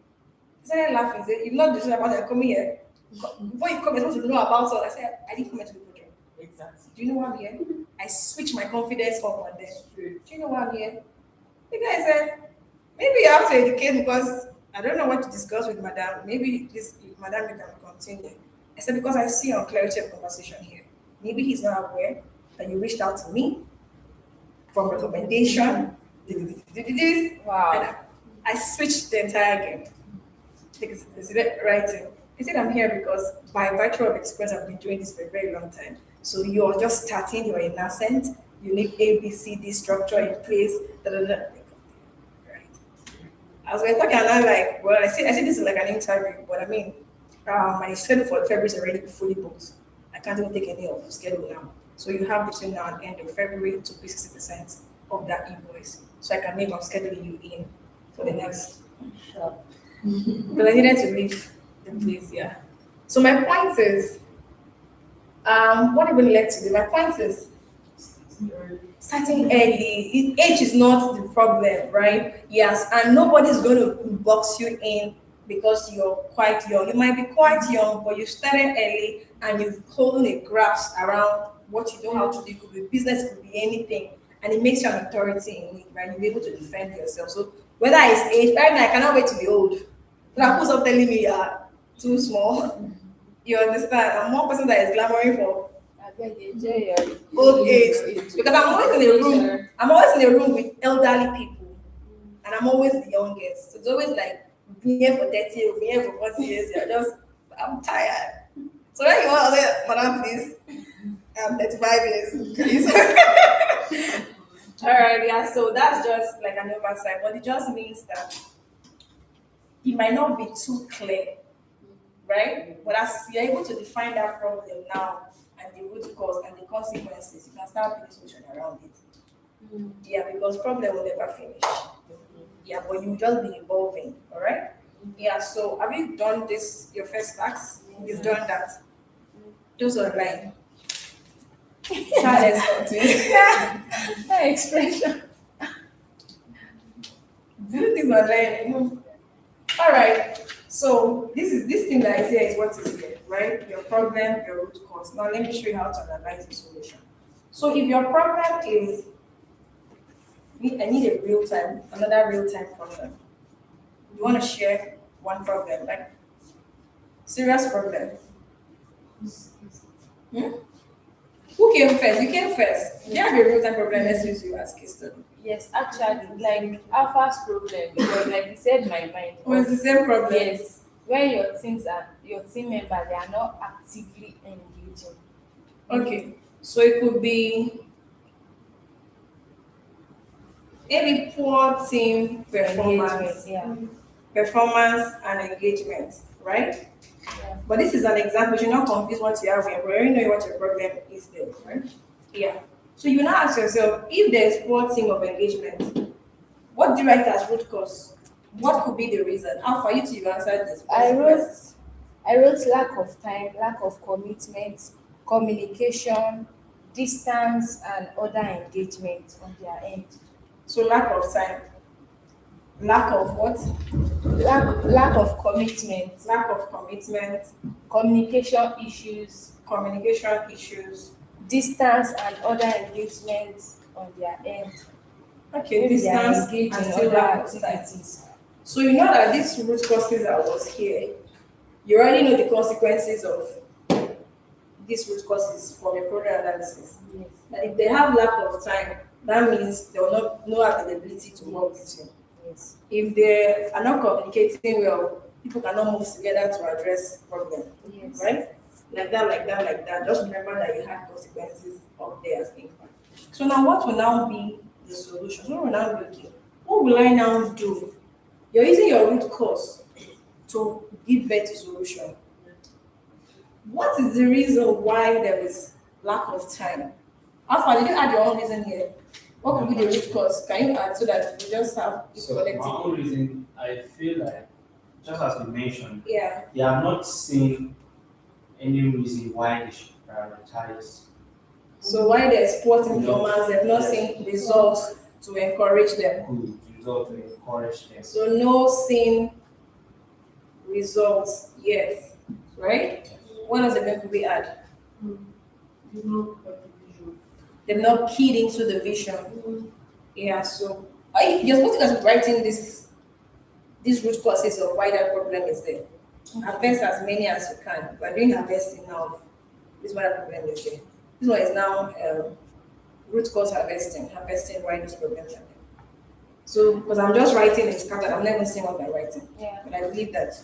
He started laughing. He said, you've not researched about us. Come here. Before you come, you're supposed to know about us. I said, I didn't come here to do project. Exactly. Do you know why I'm here? I switched my confidence up on them. Do you know why I'm here? The guy said, maybe you have to educate because I don't know what to discuss with madam. Maybe madam, you can continue. I said, because I see on clarity of conversation here. Maybe he's not aware that you reached out to me from recommendation. Wow. And I switched the entire game. Because writing. He said, I'm here because by virtue of experience, I've been doing this for a very long time. So you're just starting, you're a nascent, you need A, B, C, D structure in place. Right. I was talking and I'm like, well, I see this is like an interview, but I mean, my schedule for February is already fully booked. I can't even take any of the schedule now. So you have between now and end of February to pay 60% of that invoice. So I can make on scheduling you in for the next job. But I needed to leave the place, yeah. So my point is, what even led to this? My point is, starting early. Age is not the problem, right? Yes, and nobody's going to box you in because you're quite young. You might be quite young, but you started early and you've holding a grasp around what you know how to do. It could be business, it could be anything, and it makes you an authority in it, right? You'll be able to defend yourself. So whether it's age, right now I cannot wait to be old. Like who's up telling me you're too small? You understand? I'm one person that is clamoring for old age because I'm always in a room. I'm always in a room with elderly people, and I'm always the youngest. So it's always like we've been here for 30 years, we've been here for 40 years. I'm tired. So when you want to say, Madam, please, I'm 35 years. All right, yeah. So that's just like an oversight, but it just means that it might not be too clear, right? But as you're able to define that problem now and the root cause and the consequences, you can start putting solution around it. Yeah, because problem will never finish. Yeah, but you will just be evolving, all right? Yeah, so have you done this, your first task? You've done that. Those online. That expression. Do things online. All right. So this thing that is here is what is here, right? Your problem, your root cause. Now let me show you how to analyze the solution. So if your problem is I need a another real time problem. You want to share one problem, like serious problem. Hmm? Who came first? You came first. You have a real time problem. Let's use you as case study. Yes, actually, like Alpha's problem, because like you said, my mind. Oh, it's the same problem. Yes, when your team member, they are not actively engaging. Okay. So it could be maybe poor team performance, Engagement, performance and engagement, right? yeah. But this is an example. You should not confuse what you have here. We already know what your problem is there, right? Yeah. So you now ask yourself, if there is poor team of engagement, what do you write as root cause? What could be the reason? How for you to answer this? I wrote lack of time, lack of commitment, communication, distance, and other engagement on their end. So lack of time, lack of what? Lack of commitment, Lack of commitment, communication issues, communication issues. distance, and other engagements on their end. Okay, Maybe they are distance engaged and in still other lack of time. activities. So you know that this root causes that was here, you already know the consequences of these root causes from a program analysis. Yes. That if they have lack of time, that means they will not no availability to work with you. Yes. If they are not communicating well, people cannot move together to address problem, Yes. right? Like that, like that, like that. Just remember that you had consequences up there as impact. So now what will now be the solution? What will now be okay? What will I now do? You're using your root cause to give birth to solution. What is the reason why there is lack of time? Alpha, did you add your own reason here? What could be the root cause? Can you add so that we just have it So my collectively? own reason, I feel like, just as you mentioned, Yeah. they have not seen any reason why they should prioritize. So why there's poor No. performance, they've not seen results to encourage them. Good result to encourage them. So no seen results yet, right? What else again could we add? They've not keyed into the vision. Yeah, so you're supposed to be writing these root causes of why that problem is there. Harvest as many as you can. We're doing harvesting now. This is why that problem is there. This one is now root cause harvesting why those problems are there. So, because I'm just writing in scattered, I'm not even seeing what I'm writing. Yeah. But I believe that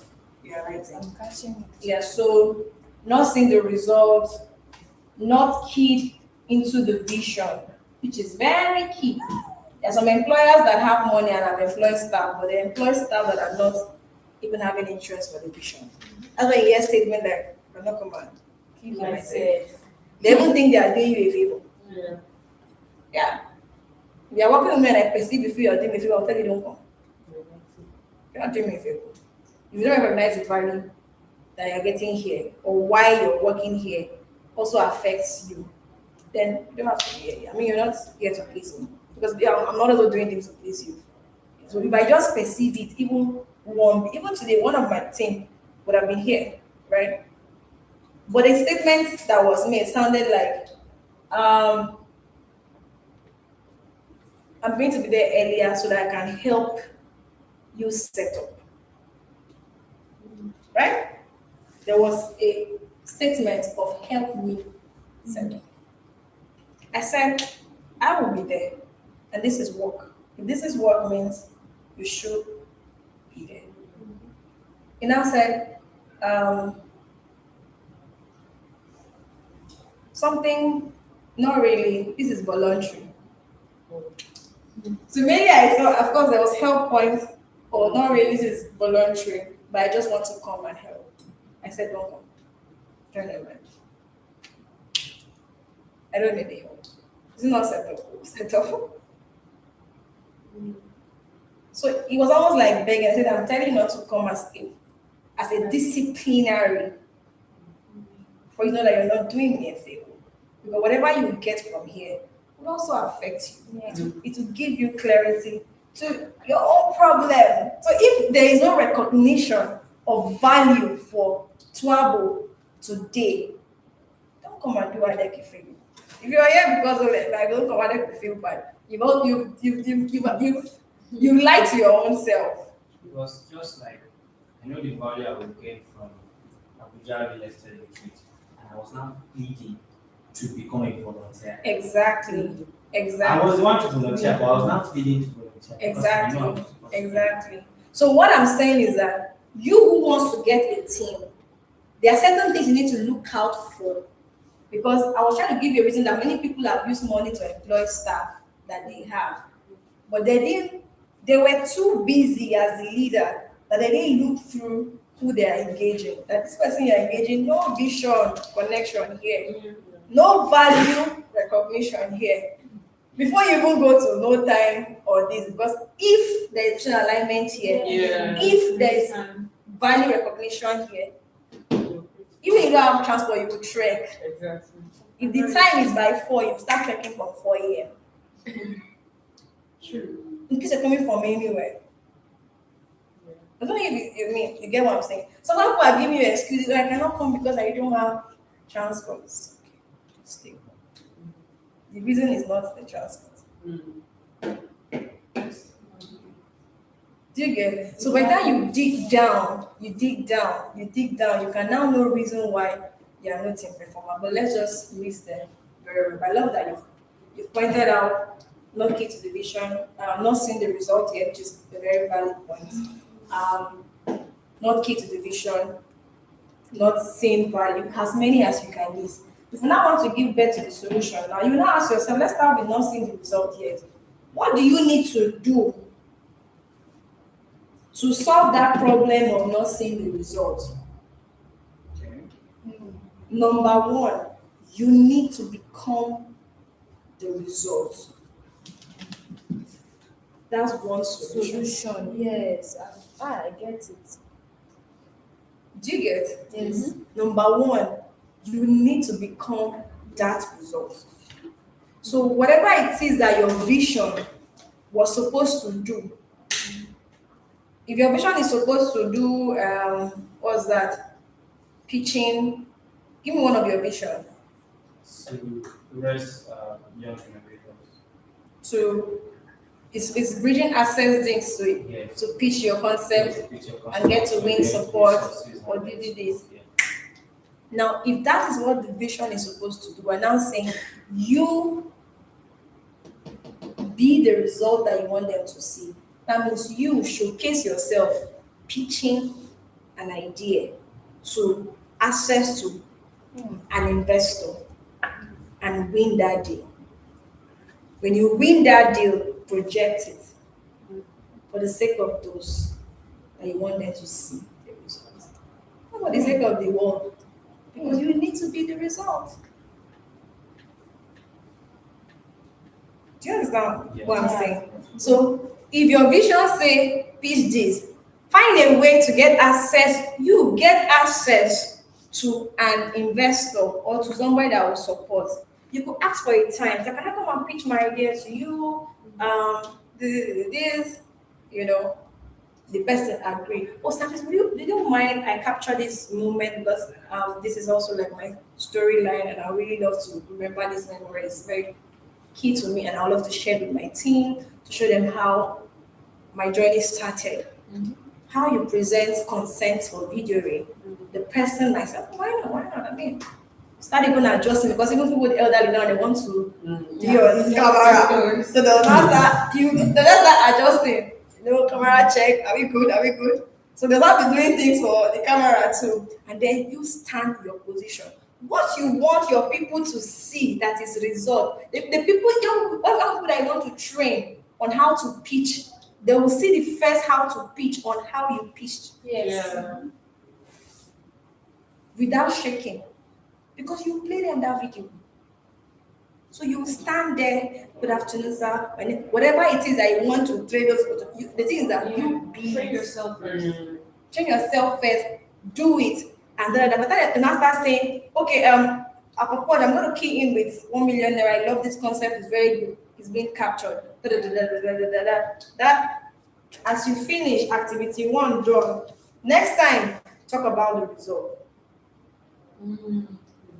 you are writing. I'm catching it. Yeah, so not seeing the results, not keyed into the vision, which is very key. There are some employers that have money and have employed staff, but they employ staff that are not even having interest for the vision. That's why you hear statement like, I'm not command. Keep Like I myself. said, They even think they are doing you a favor. Yeah. Yeah. If you are working with me and I perceive you feel you're doing me a favor, I'll tell you don't come. You're not doing me a favor. If you don't recognize the value that you're getting here or why you're working here also affects you, then you don't have to be here. I mean, you're not here to please me. Because I'm not also doing things to please you. So if I just perceive it, even today, one of my team would have been here, right? But the statement that was made sounded like, I'm going to be there earlier so that I can help you set up. Right? There was a statement of help me set up. I said, I will be there. And this is work. If this is work means you should be there. He now said, something, not really, this is voluntary. So maybe I thought, of course, there was help points, or not really, this is voluntary, but I just want to come and help. I said, don't come. Turn it around. I don't need the help. It's not set up. Set up. So it was almost like begging. I said, I'm telling you not to come as a disciplinary for you know that you're not doing me a favor. Because whatever you get from here will also affect you. Yeah. It will give you clarity to your own problem. So if there is no recognition of value for Twabo today, don't come and do Adeki for you. If you are here because of it, like don't come and Adeki feel bad. You lie to your own self. It was just like, I know the value I would get from Abuja real estate retreat, and I was now pleading to become a volunteer. Exactly. I Exactly. was the one to volunteer, but I was not pleading to volunteer. because I know I was supposed to. Exactly. So what I'm saying is that you who wants to get a team, there are certain things you need to look out for. Because I was trying to give you a reason that many people have used money to employ staff that they have. But they were too busy as the leader that they didn't look through who they are engaging. That this person you're engaging, no vision, connection here, no value recognition here. Before you even go to no time or this, because if there is an alignment here, Yeah. if there is value recognition here, even if you don't have transport, you will trek. Exactly. If the time is by 4, you start trekking from 4 a.m. True. In case you're coming from anywhere. I don't know if you get what I'm saying. Some people are giving you excuses, I cannot come because I don't have transport. It's okay. Stay home. The reason is not the transport. Do you get it? So by the time you dig down, you can now know reason why they are not in performer. But let's just list them very well. I love that you've pointed out not key to the vision, not seeing the result yet, which is a very valid point. Not key to the vision, not seeing value, as many as you can list. If you now want to give birth to the solution, now you now ask yourself, let's start with not seeing the result yet. What do you need to do to solve that problem of not seeing the result? Number one, you need to become the result. That's one solution. Yes. I get it. Do you get? Yes. Number one, you need to become that result. So whatever it is that your vision was supposed to do, if your vision is supposed to do, what's that? Pitching. Give me one of your vision. To raise young innovators. So it's bridging access things to Yes. to pitch your concept Yes, and get to win support resources or and do this. Yeah. Now, if that is what the vision is supposed to do, we're now saying you be the result that you want them to see. That means you showcase yourself pitching an idea to access to an investor and win that deal. When you win that deal, project it for the sake of those that you want them to see the result. Not for the sake of the world, because you need to be the result. Do you understand Yeah. what I'm saying? So if your vision say pitch this, find a way to get access. You get access to an investor or to somebody that will support. You could ask for a time. So can I come and pitch my idea to you? This, the person agreed. Oh, Status, do you mind I capture this moment because this is also like my storyline and I really love to remember this memory. It's very key to me and I love to share with my team to show them how my journey started. How you present consent for videoing. The person might say, "Oh, why not? I mean, start even adjusting because even people with elderly now they want to do your camera. So they'll start adjusting. Camera check, are we good? So they'll start be doing things for the camera too. And then you stand your position. What you want your people to see that is result. The people, young people that you want to train on how to pitch, they will see the first how to pitch on how you pitched. Yes. Yeah. Without shaking. Because you play them that video. So you stand there, good afternoon, sir. Whatever it is that you want to train those photos, the thing is that you be Train yourself first. train yourself first, do it, and then by the time you now start saying, okay, I'm going to key in with 1 million naira. I love this concept, it's very good, it's being captured. Da, da, da, da, da, da, da, da. That as you finish activity 1 done, Next time, talk about the result.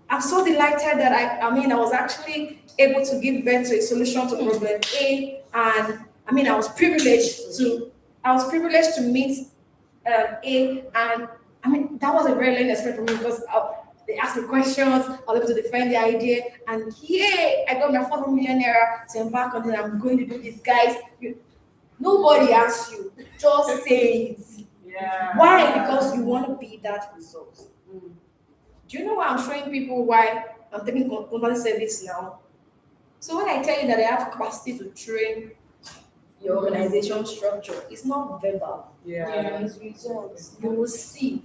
I'm so delighted that I was actually able to give birth to a solution to problem A, and I was privileged to meet A, and that was a very learning experience for me because they asked me questions, I was able to defend the idea, and yay, I got my 4 million naira to embark on it. I'm going to do this, guys. Nobody asks you, just say it. Yeah. Why? Because you want to be that result. Mm. Do you know why I'm showing people why I'm taking company service now? So when I tell you that I have capacity to train your organization structure, it's not verbal. Yeah. It's results. You will see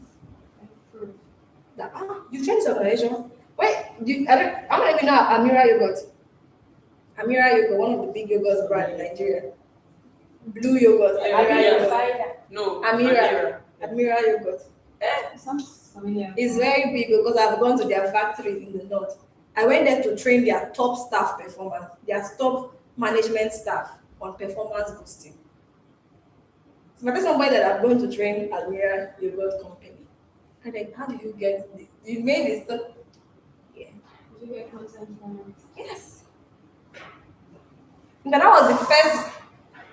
that you train this organization. Wait, I'm not even know Amira Yogurt. Amira Yogurt, one of the big yogurt brand in Nigeria. Blue yogurt, Yeah, Amira yeah. yogurt. No. Amira. Admiral Yogurt. Sounds familiar. It's very big because I've gone to their factory in the north. I went there to train their top staff performance, their top management staff on performance boosting. So if I tell somebody that I'm going to train Admiral Yogurt Company, I'm like, how do you get this? You made this stuff. Yeah. Did you get content from it? Yes. And that was the first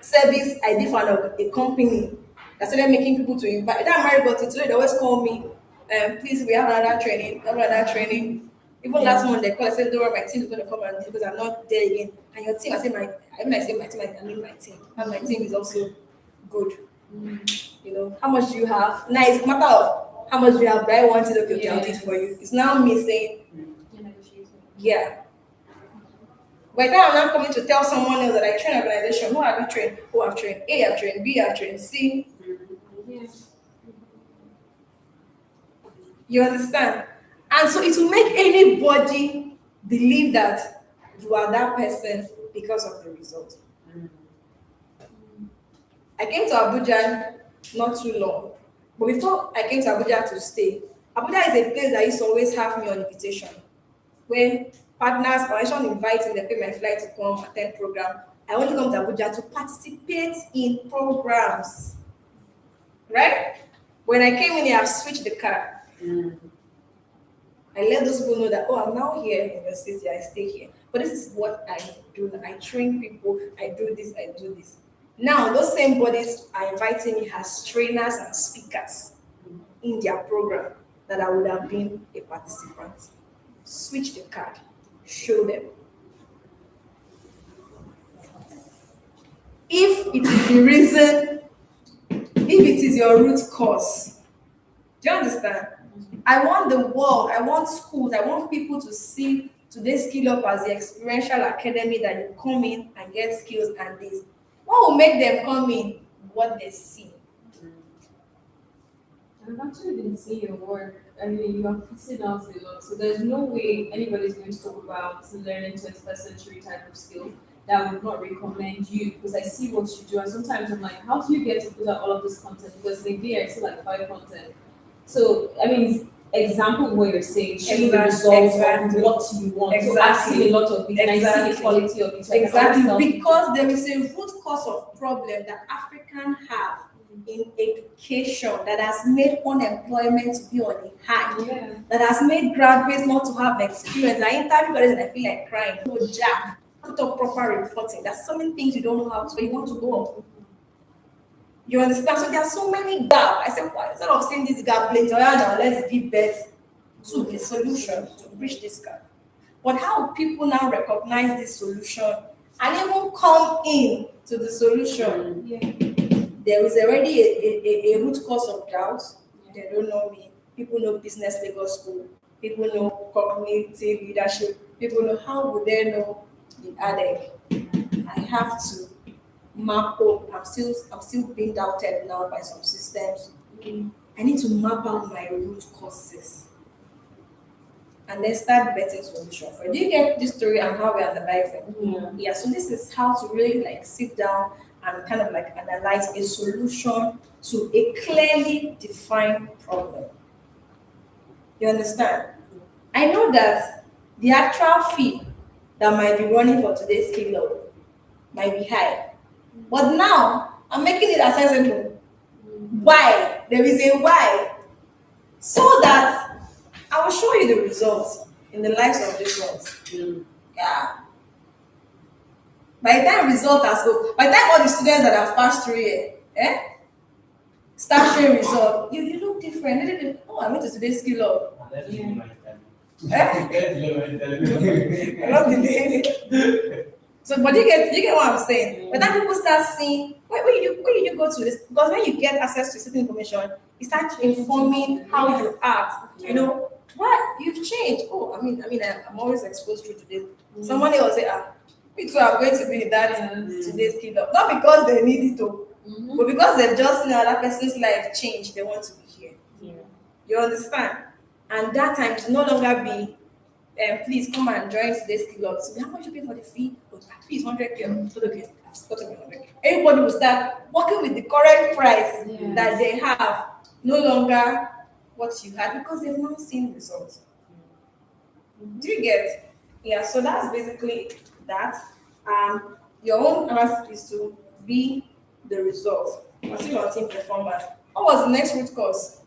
service I did for a company that started making people to invite. That Mary got it today, they always call me, please, we have another training, Even last month they called, I said, don't worry, my team is going to come and do because I'm not there again. And your team, I say my team, I mean my team. And my team is also good. You know, how much do you have? Now it's a matter of how much do you have, but I wanted to okay, I'll do it for you. It's now me saying, You negotiated. yeah. By the time I'm not coming to tell someone else that I train organization, who have you trained? Who have trained? A have trained, B have trained, C. Yeah. You understand? And so it will make anybody believe that you are that person because of the result. I came to Abuja not too long, but before I came to Abuja to stay, Abuja is a place that used to always have me on invitation. When partners or actually invite me, they pay my flight to come attend program. I only come to Abuja to participate in programs. Right? When I came in here, I've switched the card. I let those people know that, I'm now here in the city, I stay here. But this is what I do. I train people, I do this, I do this. Now, those same bodies are inviting me as trainers and speakers in their program that I would have been a participant. Switch the card, show them. If it is the reason, if it is your root cause, do you understand? I want the world, I want schools, I want people to see today's Skill Up as the experiential academy that you come in and get skills and this. What will make them come in? What they see. I've actually been seeing your work. I mean, you are putting out a lot. So there's no way anybody's going to talk about learning 21st century type of skills that I would not recommend you because I see what you do. And sometimes I'm like, how do you get to put out all of this content? Because in a day I see like 5 content. So, I mean, example of what you're saying, showing the results of what you want. So I've seen a lot of it and I see the quality of it. So Exactly, because there is a root cause of problem that Africans have in education that has made unemployment to be on a high, Yeah. that has made graduates not to have experience. I interview others and I feel like crying. No job, put up proper reporting. There's so many things you don't know how to, but you want to go up. You understand? So there are so many gaps. I said, why? Instead of saying this gap later, now let's give birth to a solution to bridge this gap. But how people now recognize this solution and even come in to the solution? Yeah. There is already a root cause of doubt. They don't know me. People know business Lagos school. People know cognitive leadership. People know how would they know the ADEC? I have to map out. I'm still being doubted now by some systems. I need to map out my root causes and then start better solution for it. Do you get this story and how we analyze it? Yeah, so this is how to really like sit down and kind of like analyze a solution to a clearly defined problem. You understand? I know that the actual fee that might be running for today's Skill Up might be high, but now I'm making it accessible. Why? There is a why. So that I will show you the results in the lives of these ones. Yeah. By the time result has go, by the time all the students that have passed through here, start showing result, you look different. Oh, I went to today's skill up. Let's do my Eh? interview. I love the day. So, but you get what I'm saying. But then people start seeing where you go to this, because when you get access to certain information, it starts informing how you act. You know, what you've changed. Oh, I'm always exposed to today. Somebody will say, me too, I'm going to be in that today's kid up. Not because they need it to, but because they've just seen another person's life change, they want to be here. Yeah. You understand? And that time to no longer be please come and join today's club. So how much you pay for the fee? Oh, please 100K. Okay, I've spotted 100K. Everybody will start working with the current price that they have, no longer what you had, because they've not seen results. Do you get? Yeah. So that's basically that. Your own task is to be the result. Consider your team performance. What was the next root cause?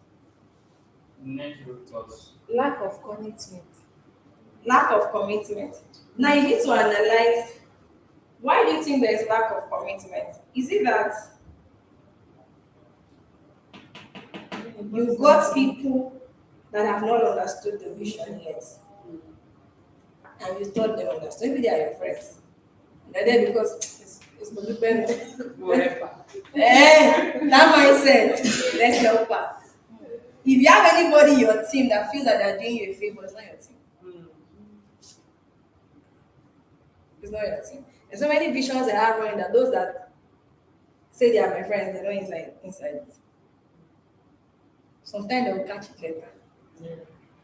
Next root cause. Lack of commitment. Lack of commitment. Now you need to analyze, why do you think there is lack of commitment? Is it that you've got people that have not understood the vision yet, and you thought they understood? Maybe they are your friends. They're there because it's Molubeno. Whatever. That mindset. Let's help her. If you have anybody in your team that feels that they're doing you a favor, it's not your team. It's not your team. There's so many visions I have running that those that say they are my friends, they're not inside it. Sometimes they will catch it later. Yeah.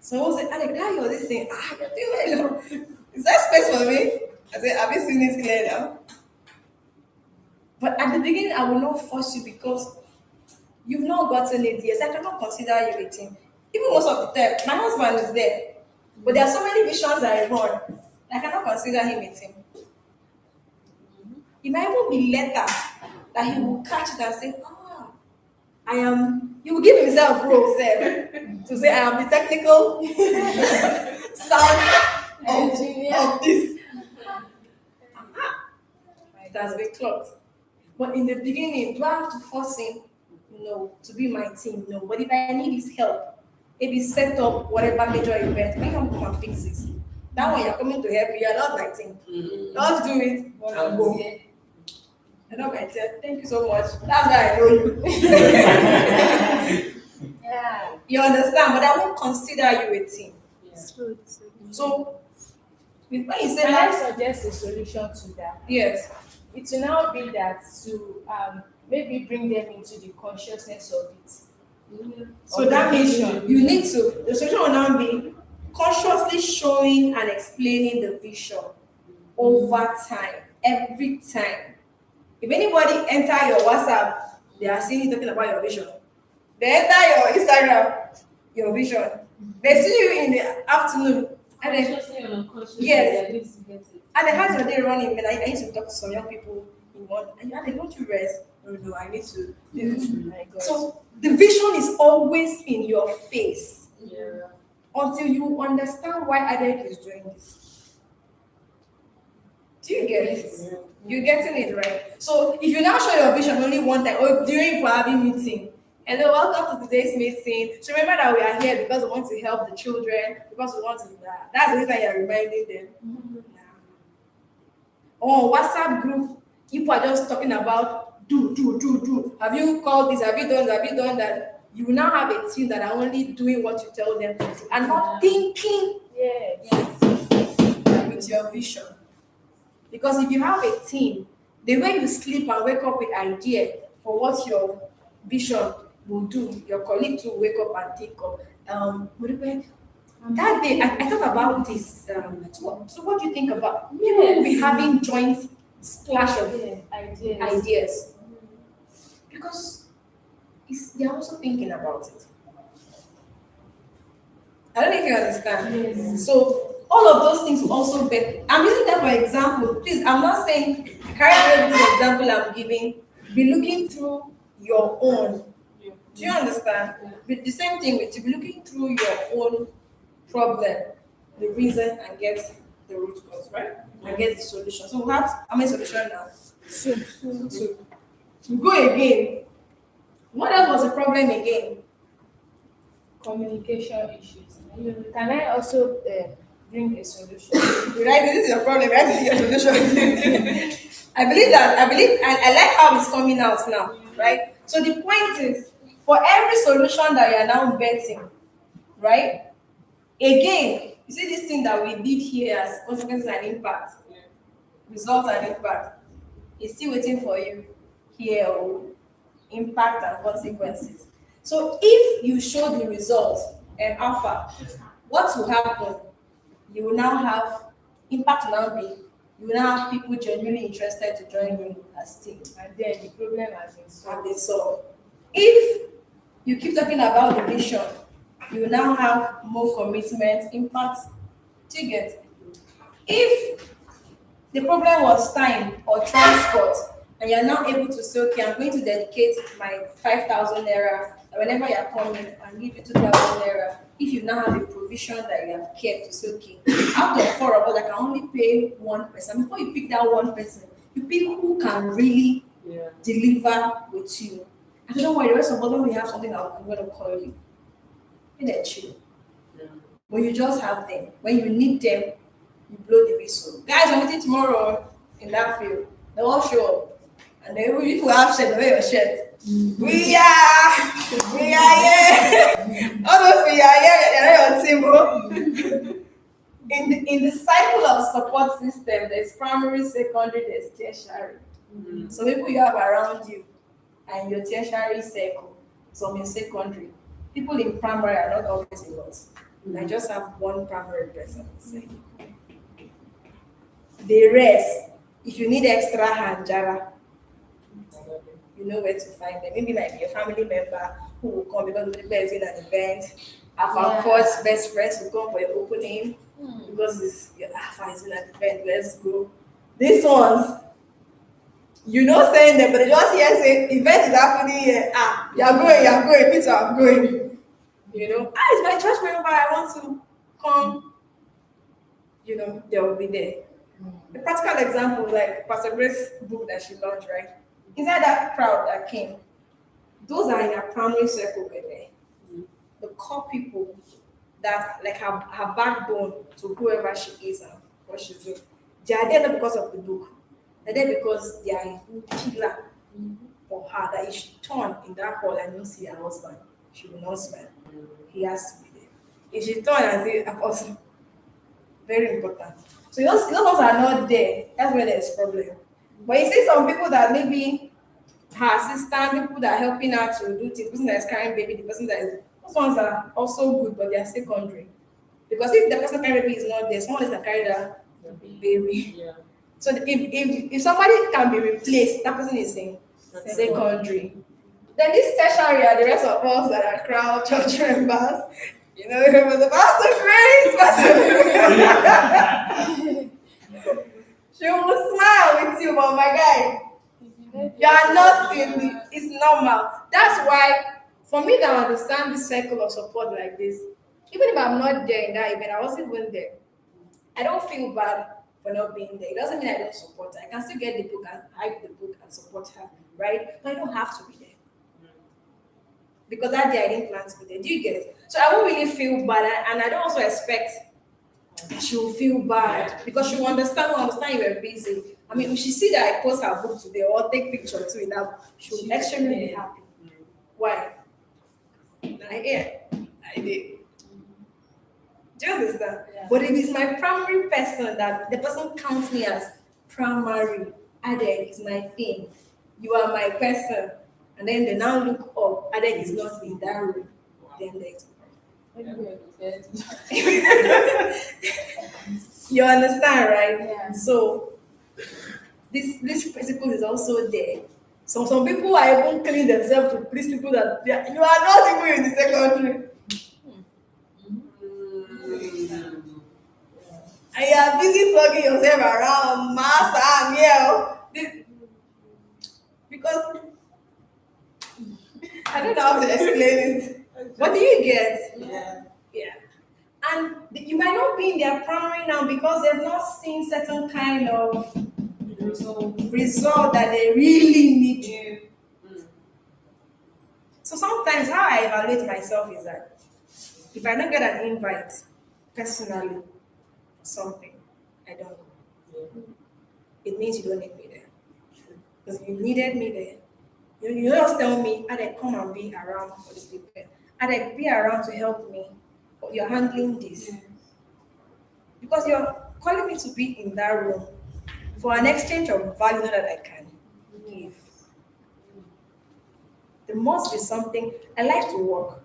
Someone will say, Alec, how you're this thing? You're doing well. Is there space for me? I said, have you seen this clear now? But at the beginning, I will not force you because you've not gotten it yet. I cannot consider you a team. Even most of the time, my husband is there. But there are so many visions that I run. I cannot consider him a team. It might even be later that he will catch it and say, I am, he will give himself role to say, I am the technical sound engineer of this. It has been clocked. But in the beginning, do I have to force him? No, to be my team? No. But if I need his help, maybe set up whatever major event, I can come and fix this. That one you're coming to help me, you're not my team. Just do it and go. I know my team. Thank you so much. That's why I know you. Yeah. You understand? But I won't consider you a team. Yeah. So, when you say Can I that, suggest a solution to that? yes. It will now be that to maybe bring them into the consciousness of it. So Of that the means vision. you need to, the solution will now be consciously showing and explaining the vision over time, every time. If anybody enter your WhatsApp, they are seeing you talking about your vision. They enter your Instagram, your vision. They see you in the afternoon, and then Consciously or unconsciously, Yes. they are going to get it. and then how's your day running? Man, I need to talk to some young people in one, and you're like, don't you rest? No, I need to do this. My God. So the vision is always in your face Yeah. until you understand why Adek is doing this. Do you get it? You're getting it right. So if you now show your vision only one time or during having meeting, hello, welcome to today's meeting. So remember that we are here because we want to help the children, because we want to that's the reason you're reminding them. Nah. Or WhatsApp group, people are just talking about do. Have you called this? Have you done that? You will now have a team that are only doing what you tell them to do and not thinking Yes. with your vision. Because if you have a team, the way you sleep and wake up with idea for what your vision will do, your colleague to wake up and think of. That day, I thought about this. So what do you think about? People will be having joint splash of ideas. Because they're also thinking about it. I don't know if you understand. Yes. So all of those things will also be. I'm using that for example. Please, I'm not saying carry away with the example I'm giving. Be looking through your own Do you understand? But the same thing with you be looking through your own problem, the reason, and get the root cause, right? And get the solution. So we have how many solutions now? Two. We go again. What else was the problem again? Communication issues. Can I also bring a solution? Right, this is your problem, right? This is your solution. I like how it's coming out now, right? So the point is, for every solution that you are now betting, right? Again, you see this thing that we did here as consequences and impact, results and impact, is still waiting for you here, impact and consequences. So if you show the result and alpha, what will happen? You will now have impact will now be you will now have people genuinely interested to join you as team And then the problem has been and solved. they solve. If you keep talking about the vision, you will now have more commitment, impact. Do you get? If the problem was time or transport, and you're now able to say, okay, I'm going to dedicate my 5,000 naira, and whenever you're coming, and give you 2,000 naira. If you now have a provision that you have kept to say, okay, out of four of us, I can only pay one person. Before you pick that one person, you pick who can really Yeah. deliver with you. And don't worry, the rest of us, when we have something, I'm going to call you. They're chill. Yeah. But you just have them. When you need them, you blow the whistle. Guys, I'm meeting tomorrow in that field. They all show up. And then if you have shirt, wear your shirt. We are here. All those we are here, they're on your team, bro. In the cycle of support system, there's primary, secondary, there's tertiary. So people you have around you and your tertiary circle, some in secondary. People in primary are not always a lot. I just have one primary person. Say. The rest, if you need extra hand, Jara, you know where to find them. Maybe might be a family member who will come because the is in an event. Our first best friends will come for your opening because it's your Alpha is in an event. Let's go. These ones, you know, saying them, but they just hear say event is happening here. You're going, Peter, I'm going. You know, it's my church member. I want to come. You know, they will be there. A practical example, like Pastor Grace's book that she launched, right? Inside that crowd that came, those are in her primary circle were there. The core people that like her backbone to whoever she is and what she's doing. They are there not because of the book. They're there because they are a pillar for her that if she turn in that hall and don't see her husband, she will not smile. He has to be there. If she turn and see apostle, very important. So those ones are not there. That's where there's problem. But you see some people that maybe her assistant, people that are helping her to do things, the person that is carrying baby, the person that is those ones are also good, but they are secondary. Because if the person carrying baby is not there, someone else can carry that baby. Yeah. So if somebody can be replaced, that person is in secondary. Then this tertiary are the rest of us that are crowd church members. You know, it was the pastor Grace, she will smile with you, but my guy, you are not in the, it's normal. That's why, for me to understand this cycle of support like this, even if I'm not there in that event, I wasn't even there. I don't feel bad for not being there. It doesn't mean I don't support her. I can still get the book and hype the book and support her, right? But I don't have to be there. Because that day I didn't plan to be there. Do you get it? So I won't really feel bad, and I don't also expect she will feel bad because she will understand you were busy. I mean, if she see that I post her book today or take picture too in that, she will extremely be happy. Why? I did. Do you understand? Yeah. But if it's my primary person that the person counts me as primary, Adeg is my thing. You are my person. And then they now look up, Adeg is not in that room. Then there's you understand, right? Yeah. So this principle is also there. So some people are even killing themselves to please people that you are not even in the secondary. And you are busy plugging yourself around, master, and yeah. Because I I don't know how to explain it. What do you get? Yeah. Yeah. And you might not be in their primary now because they've not seen certain kind of result that they really need you. Mm. So sometimes how I evaluate myself is that if I don't get an invite personally for something, I don't go. Yeah. It means you don't need me there. Because if you needed me there, you just tell me, Adek, come and be around for this people. Adek, be around to help me. But you're handling this. Because you're calling me to be in that room for an exchange of value that I can give. There must be something. I like to work.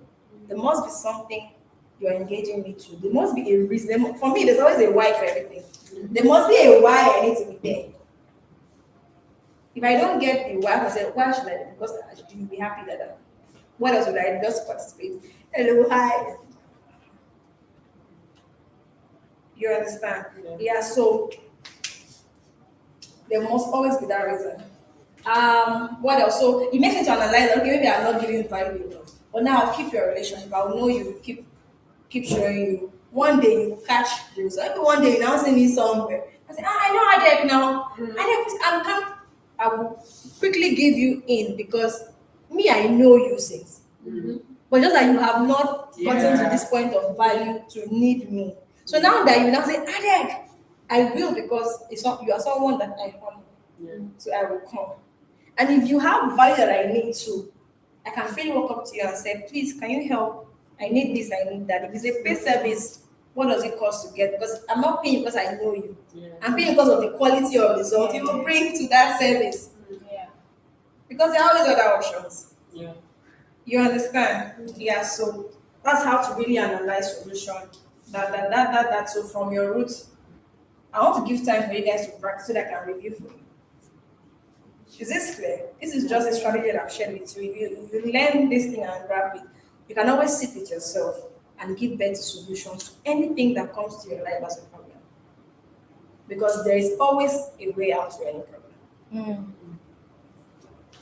There must be something you're engaging me to. There must be a reason. For me, there's always a why for everything. There must be a why I need to be there. If I don't get the why, I say, why should I do? Because I should be happy that what else would I do? Just participate? Hello, hi. You understand? Yeah, so there must always be that reason. What else? So it makes me to analyze, okay, maybe I'm not giving value enough. But now I'll keep your relationship. I'll know you, keep showing you. One day you catch the result. Maybe one day you now see me somewhere. I say, I know Adek now. Adek, I will quickly give you in because me, I know you since. But just that you have not gotten to this point of value to need me. So now that you now say, Adek, I will because you are someone that I honor. Yeah. So I will come. And if you have value that I need to, I can freely walk up to you and say, please, can you help? I need this, I need that. If it's a paid service, what does it cost to get? Because I'm not paying because I know you. Yeah. I'm paying because of the quality of result you will bring to that service. Yeah. Because there are always other options. Yeah. You understand? Yeah, so that's how to really analyze solution. That. So from your roots, I want to give time for you guys to practice so that I can review for you. Is this clear? This is just a strategy that I've shared with you. If you learn this thing and grab it, you can always sit with yourself and give better solutions to anything that comes to your life as a problem. Because there is always a way out to any problem.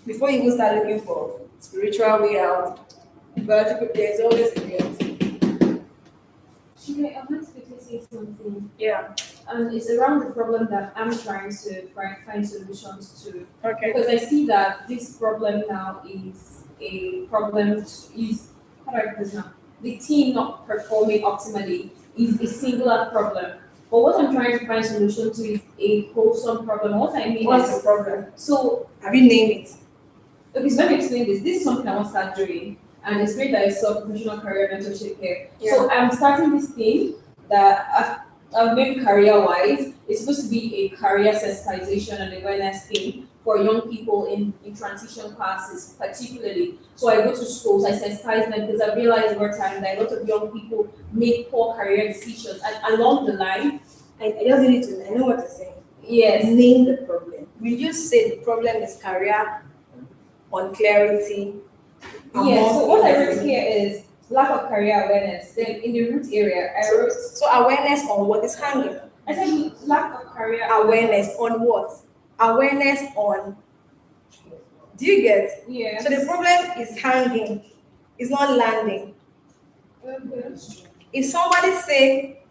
Before you even start looking for spiritual way out, but there's always a way out. Okay, I'd like to quickly say something. Yeah. It's around the problem that I'm trying to find solutions to. Okay. Because I see that this problem now is a problem, how do I put this now? The team not performing optimally is a singular problem. But what I'm trying to find solution to is a wholesome problem. What I mean What's the is, problem? so, Have you named it? okay, so let me explain this. This is something I want to start doing. And it's great that I saw professional career mentorship here. So I'm starting this thing that I've made career-wise. It's supposed to be a career sensitization and awareness thing for young people in transition classes, particularly. So I go to schools, I sensitize them because I realize over time that a lot of young people make poor career decisions. And along the line, I just need to. I know what you're saying. yes, Name the problem. Will you say the problem is career unclarity? yes. So what I wrote here is lack of career awareness. Then in the root area, I wrote, So awareness on what is hanging. I said lack of career Awareness on what? Awareness on. Do you get? Yes. So the problem is hanging. It's not landing. Okay. If somebody say,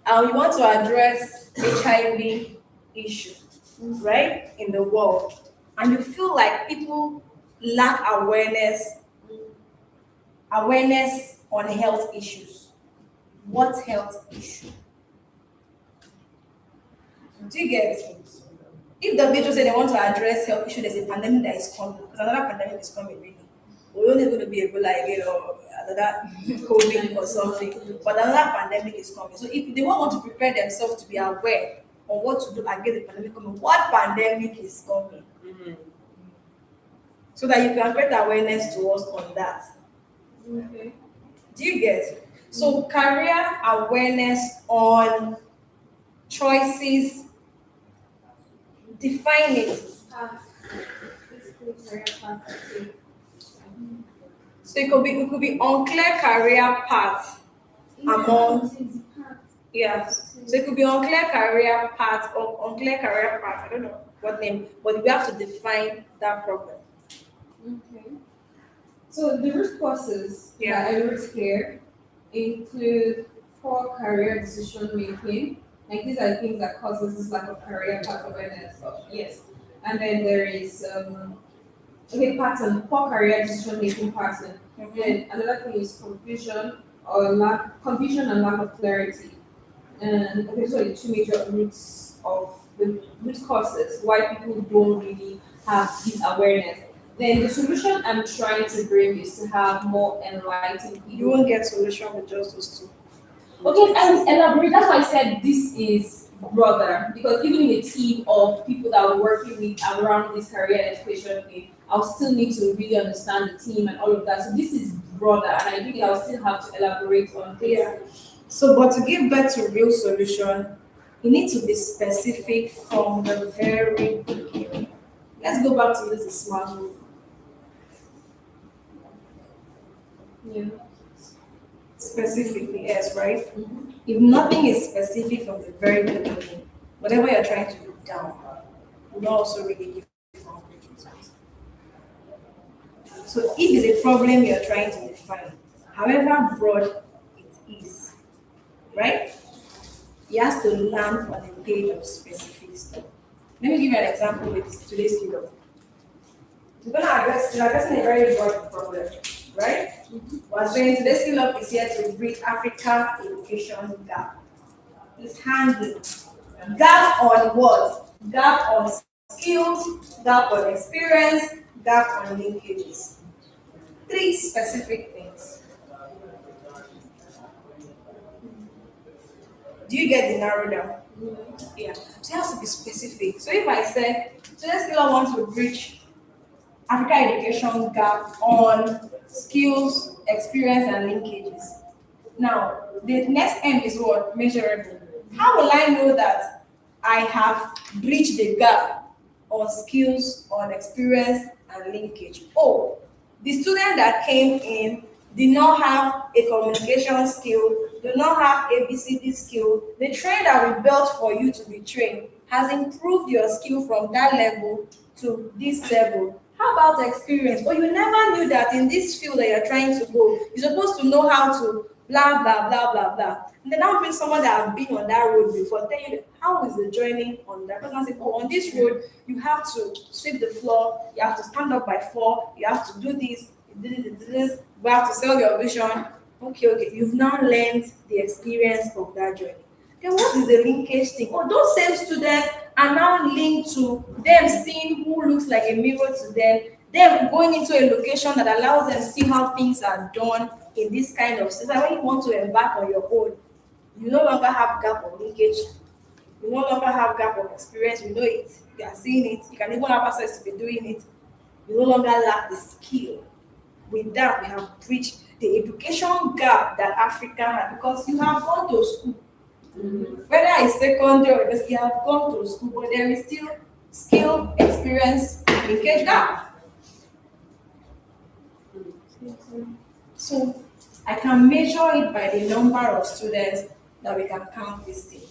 you want to address HIV issue, right, in the world, and you feel like people lack awareness on health issues. What health issue? Do you get? If the WHO say they want to address health issue, there's a pandemic that is coming, because another pandemic is coming really. We don't even going to be Ebola again or another COVID or something, but another pandemic is coming. So if they want to prepare themselves to be aware on what to do against the pandemic coming, what pandemic is coming, so that you can create awareness to us on that. Okay. Do you get? So career awareness on choices, define it. Basically, career path. So it could be unclear career path among So it could be unclear career path or unclear career path. I don't know what name, but we have to define that problem. Okay. So the root causes that I wrote here include poor career decision making. Like these are things that causes this lack of career path awareness. Yes. And then there is poor career decision making pattern. Then another thing is confusion and lack of clarity. And okay, so the two major roots of the root causes why people don't really have this awareness. Then the solution I'm trying to bring is to have more enlightened people. You won't get solution with just those two. Okay, and elaborate. That's why I said this is broader because even in a team of people that we're working with around this career education thing, I'll still need to really understand the team and all of that. So this is broader, and I think I'll still have to elaborate on this. Yeah. So, but to give birth to real solution, you need to be specific from the very beginning. Let's go back to this smart rule. Yeah. Specifically, yes, right? If nothing is specific from the very beginning, whatever you're trying to do down will not also really give you concrete results. So if it's a problem you're trying to define, however broad it is, right? You have to land on a page of specific stuff. Let me give you an example with today's keynote. We're addressing a very broad problem, right? We're saying today's keynote is here to bridge Africa education gap. It's handy. Gap on what? Gap on skills, gap on experience, gap on linkages. 3 specific things. Do you get the narrow down? Yeah. So it has to be specific. So if I said, today's keynote wants to bridge Africa education gap on skills, experience, and linkages. Now, the next end is what? Measurable. How will I know that I have bridged the gap on skills, on experience, and linkage? Oh, the student that came in did not have a communication skill, do not have ABCD skill. The training that we built for you to be trained has improved your skill from that level to this level. How about experience? Oh, you never knew that in this field that you're trying to go, you're supposed to know how to blah, blah, blah, blah, blah. And then I'll bring someone that has been on that road before, tell you how is the journey on that. Person say, oh, on this road, you have to sweep the floor, you have to stand up by 4, you have to do this, you have to sell your vision. Okay, you've now learned the experience of that journey. Then what is the linkage thing? Oh, those same students are now linked to them seeing who looks like a mirror to them going into a location that allows them to see how things are done in this kind of system. When you want to embark on your own, you no longer have gap of linkage, you no longer have gap of experience, you know it, you are seeing it, you can even have access to be doing it, you no longer lack the skill. With that, we have bridged the education gap that Africa had because you have gone to school. Whether it's secondary or because you have gone to school, but there is still skill, experience, linkage gap. So I can measure it by the number of students that we can count this thing.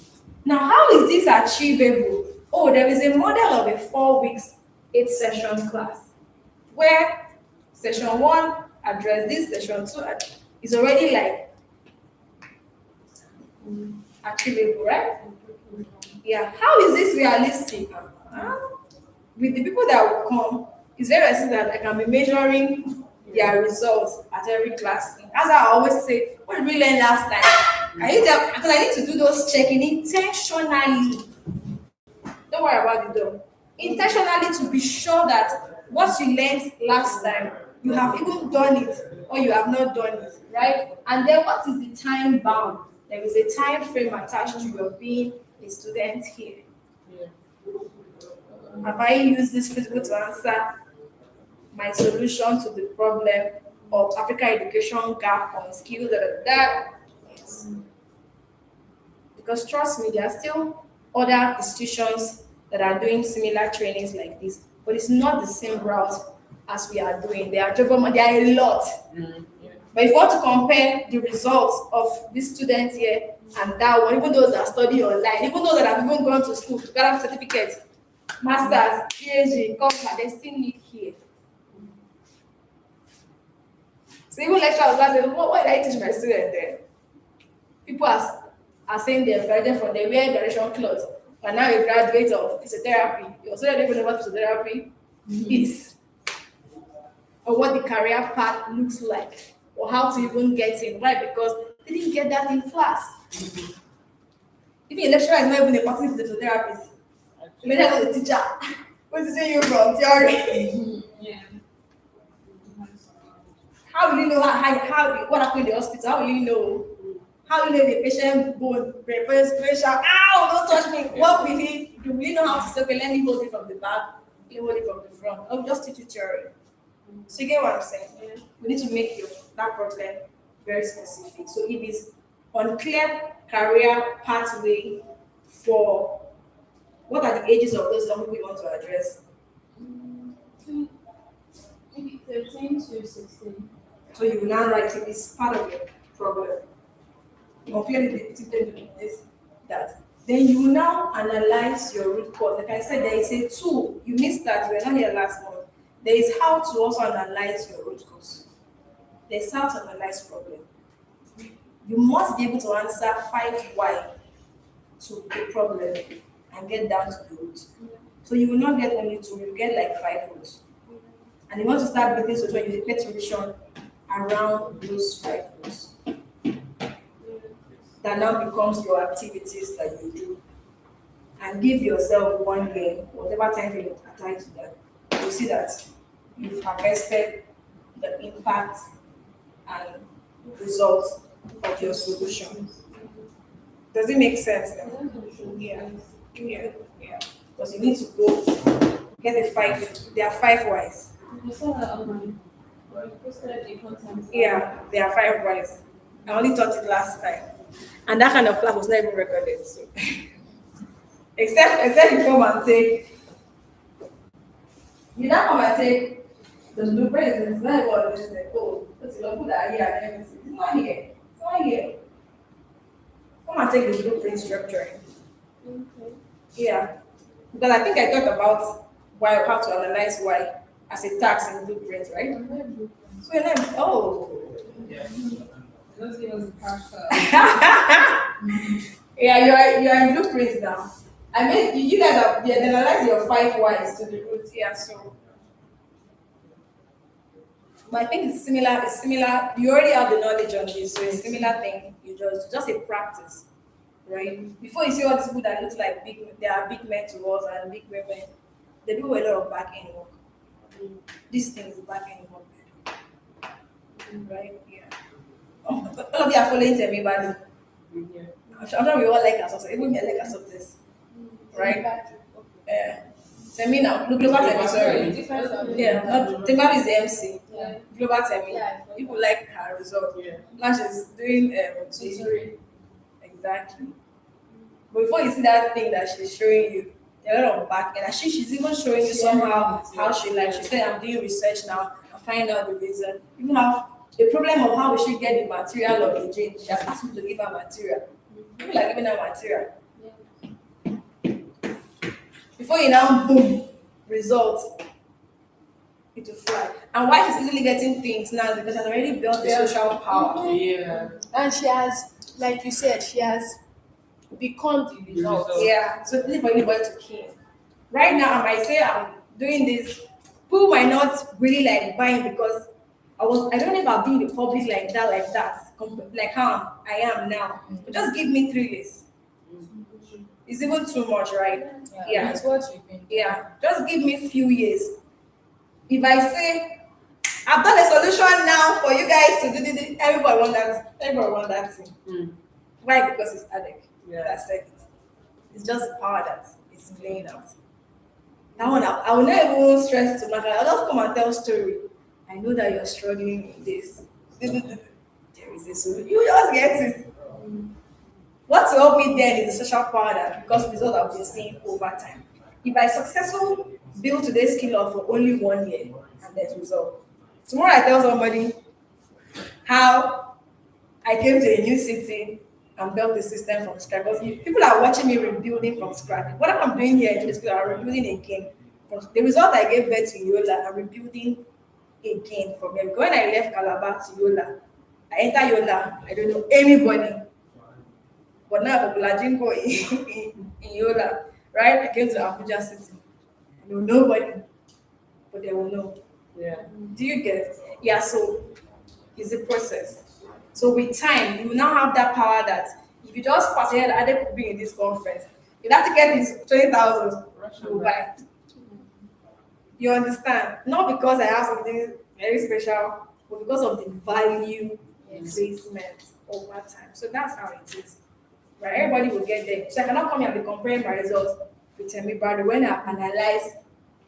Now, how is this achievable? Oh, there is a model of a 4 weeks, 8 session class where session 1 address this, session 2 is already like achievable, right? Yeah. How is this realistic? With the people that will come, it's very realistic that I can be measuring their results at every class. As I always say, what did we learn last time? Because I need to do those checking intentionally. Don't worry about it though. Intentionally to be sure that what you learned last time, you have even done it or you have not done it, right? And then what is the time bound? There is a time frame attached to your being a student here. Have I used this principle to answer my solution to the problem of Africa education gap on skills that? Yes. Because trust me, there are still other institutions that are doing similar trainings like this, but it's not the same route as we are doing. There are a lot. But if you want to compare the results of these students here and that one, even those that study online, even those that have even gone to school to gather certificates, masters, PhD, they still need here. So even lecturers will say, what did I teach my students there? People are saying they're graduating from the wear graduation clothes, but now you graduate of physiotherapy. You also don't even know what physiotherapy is, or what the career path looks like, or how to even get in. Why? Because they didn't get that in class. Even a lecturer is not even a practicing physiotherapist. You may not know the teacher who's teaching you from theory. Yeah. How will you know what happened in the hospital? How will you know? How will you know the patient bone, patient, ow, don't touch me. What will he do? Will you know how to say, okay, let me hold it from the back, let me hold it from the front? I'll just teach you theory. So you get what I'm saying? Yeah. We need to make that problem very specific. So if it's unclear career pathway for what are the ages of those young people you want to address? Maybe 13 to 16. So you will now write it is part of your problem. You clearly depicted this, that. Then you will now analyze your root cause. Like I said, there is a tool. You missed that. You were not here last month. There is how to also analyze your root cause. There's how to analyze problem. You must be able to answer 5 why to the problem and get down to the root. So you will not get only 2, you will get like 5 roots. And you want to start building solution, you take solution around those 5 roots. That now becomes your activities that you do. And give yourself 1 year, whatever time you apply to that, you see that you've harvested the impact and results of your solution. Does it make sense? Yeah. Because you need to go get the 5. There are 5 whys. You saw that on my posted a content. Yeah, there are 5 whys. I only taught it last time. And that kind of class was not even recorded. So except you come and take, you now come and take the blueprint. It's not about this. Oh, let's put that here and everything. It's not here. It's not here. Come and take the blueprint structuring. Okay. Yeah. Because I think I talked about how to analyze why as a tax in blueprint, right? So you're like, oh. Let's give us a character. Yeah, you are in blueprints now. I mean, you guys are analyze your 5 whys to the roots. Yeah, so. But I think it's similar. It's similar. You already have the knowledge on this, so it's a similar thing. You just a practice, right? Before you see all these people that look like they are big men to us and big women, they do a lot of back end work. This thing is back end work, right? Yeah. All of you are following everybody. I'm sure we all like our success. Even me, I like our success, right? Tell me now. Look, global tell me, sorry. Yeah, Timber is the MC. Yeah. Global tell me. Yeah. People like her result. Yeah. Now she's doing Tutoring. exactly. But before you see that thing that she's showing you, there are a lot of back end. And she's even showing you somehow how she said, I'm doing research now, I'm finding out the reason. Even have the problem of how we should get the material of the gene. She has asked me to give her material. People are giving her material. Before you now boom, results, it will fly. And why she's easily getting things now is because she's already built the social power. Yeah. And she has, like you said, she has become the result. Yeah, so this is for anybody to key. Right now, I might say I'm doing this. People might not really like buying because I don't know if I'll be in the public like that, like how I am now. But just give me 3 years. It's even too much, right? Yeah. It's what you've been. Yeah, just give me a few years. If I say I've done a solution now for you guys to do this, everybody want that thing. Why? Because it's addict. Yeah. That's it. It's just the power that is playing out. That one, I will not even stress too much. I'll just come and tell story. I know that you're struggling with this. There is a solution. You just get it. What will help me then is the social power that because result I've been seeing over time. If I successfully build today's skill up for only 1 year and there's result. Tomorrow I tell somebody how I came to a new city and built the system from scratch. Because people are watching me rebuilding from scratch. What I'm doing here in this school, I'm rebuilding again. From the result I gave birth to Yola, I'm rebuilding again from here. Because when I left Calabar to Yola, I enter Yola, I don't know anybody. But now Popular Jinko in Yola, right? I came to Abuja City. I know nobody, but they will know. Yeah. Do you get? Yeah, so it's a process. So with time, you will now have that power that if you just pass ahead, Ade could be in this conference. You have to get this 20,000, you will buy. You understand? Not because I have something very special, but because of the value placement over time. So that's how it is. Right? Everybody will get there. So I cannot come here and be comparing my results with Temi Brado when I analyze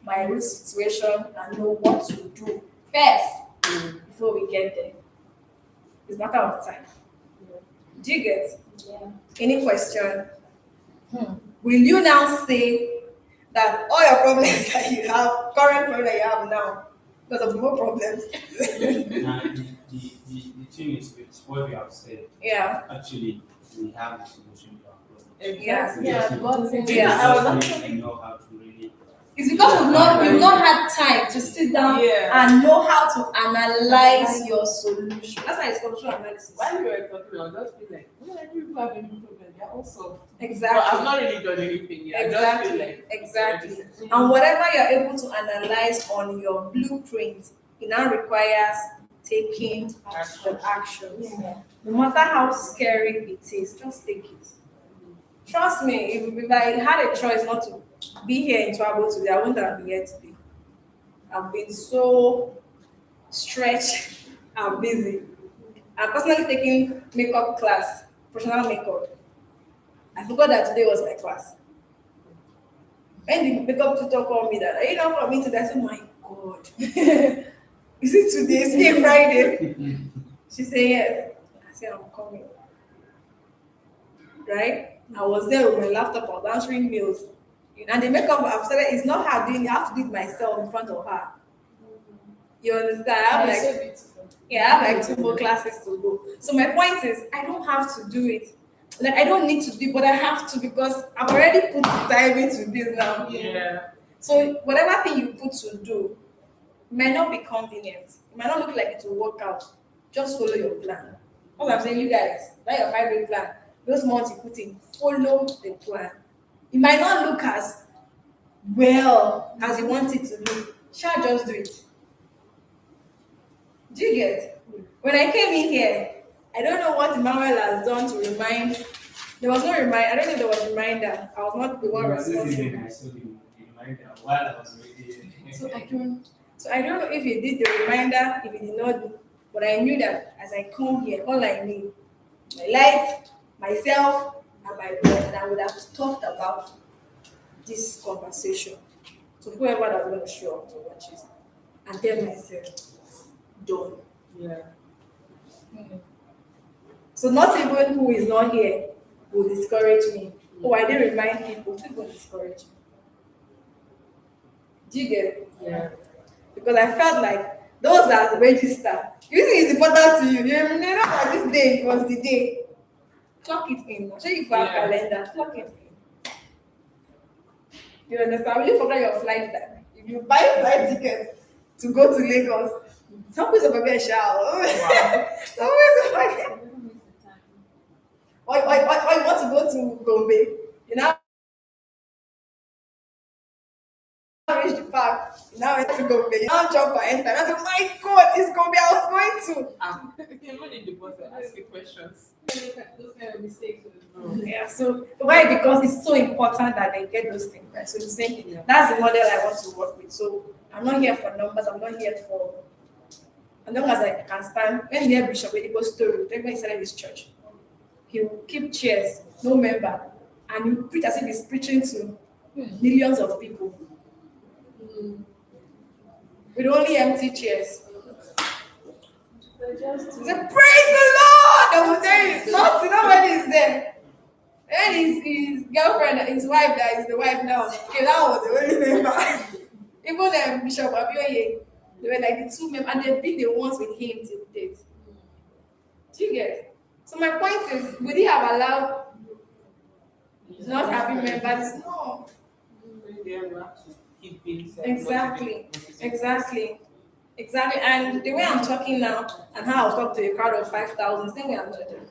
my real situation and know what to do first before we get there. It's a matter of time. Do you get? Yeah. Any question? Will you now say that all your problems that you have, current problem that you have now, because of more problems? Now, the thing is with what we have said, Yeah. actually, we have a solution to our problem. Exactly. Yeah, Just God need- said- Yeah, just I was need to actually- know how to really. It's because we've not had time to sit down Yeah. and know how to analyze your solution. That's why it's functional analysis. While we were talking, I was just feeling like, well, I don't even have any problem. They're all solved. But I've Exactly. not really done anything yet. I just Exactly. feel like Exactly. And whatever you're able to analyze on your blueprint, it now requires taking the actions. Yeah. No matter how scary it is, just take it. Trust me, if I had a choice not to be here in trouble today, I wouldn't have been here today. I've been so stretched and busy. I'm personally taking makeup class, professional makeup. I forgot that today was my class. When the makeup tutor called me that, are you not coming today? I said, my God. Is it today? Is it Friday? She said, yes. I said, I'm coming. Right? I was there with my laptop, I was answering mails. You know, and the makeup I've started, it's not her doing it, I have to do it myself in front of her. You understand? I have It's like, so beautiful. yeah, I have like 2 more classes to go. So my point is, I don't have to do it. Like, I don't need to do it, but I have to because I've already put the time into this now. Yeah. So whatever thing you put to do might not be convenient. It might not look like it will work out. Just follow your plan. What I'm saying, you guys, that your 5-year plan, those months you put in, follow the plan. It might not look as well as you want it to look. Shall just do it. Do you get? When I came in here, I don't know what Emmanuel has done to remind. There was no reminder. I don't think there was a reminder. I was not the one responsible. I saw the reminder while I was reading. So I don't know if he did the reminder, if he did not do, but I knew that as I come here, all I need, my life, myself, and my blood, and I would have talked about this conversation to whoever that was going to show up to watch it, and tell myself, done. Yeah. So not even who is not here will discourage me. Oh, I didn't remind people. People discourage me. Do you get it? Yeah. Because I felt like those that register, you think it's important to you. You know that this day was the day. Clock it in. Show you have Yeah. calendar. Clock it in. You understand? Will you forget your flight time? If you buy a flight ticket to go to Lagos, some people forget shower. Some people forget. Or you want to go to Gombe, you now reach the park, you now went to Gombe, you now jump and enter. I said, my God, it's Gombe, I was going to. Even in the bus, I ask you questions. Those kind of mistakes. Yeah, so why? Because it's so important that they get those things right. So the same thing. Yeah. That's the model I want to work with. So I'm not here for numbers, I'm not here for, as long as I can stand. When you hear Bishop Edibo's story, when he started his church, he will keep chairs, no member, and he preach as if he's preaching to millions of people with only empty chairs. He said, praise the Lord! I will tell you, nobody is there. And his girlfriend, his wife, that is the wife now, okay, that was the only member. Even Bishop Abioye, they were like the 2 members, and they've been the ones with him till date. Do you get? So my point is, would he have allowed not having members? No. They have to keep being Exactly. Exactly. And the way I'm talking now and how I'll talk to a crowd of 5,000, same way I'm talking.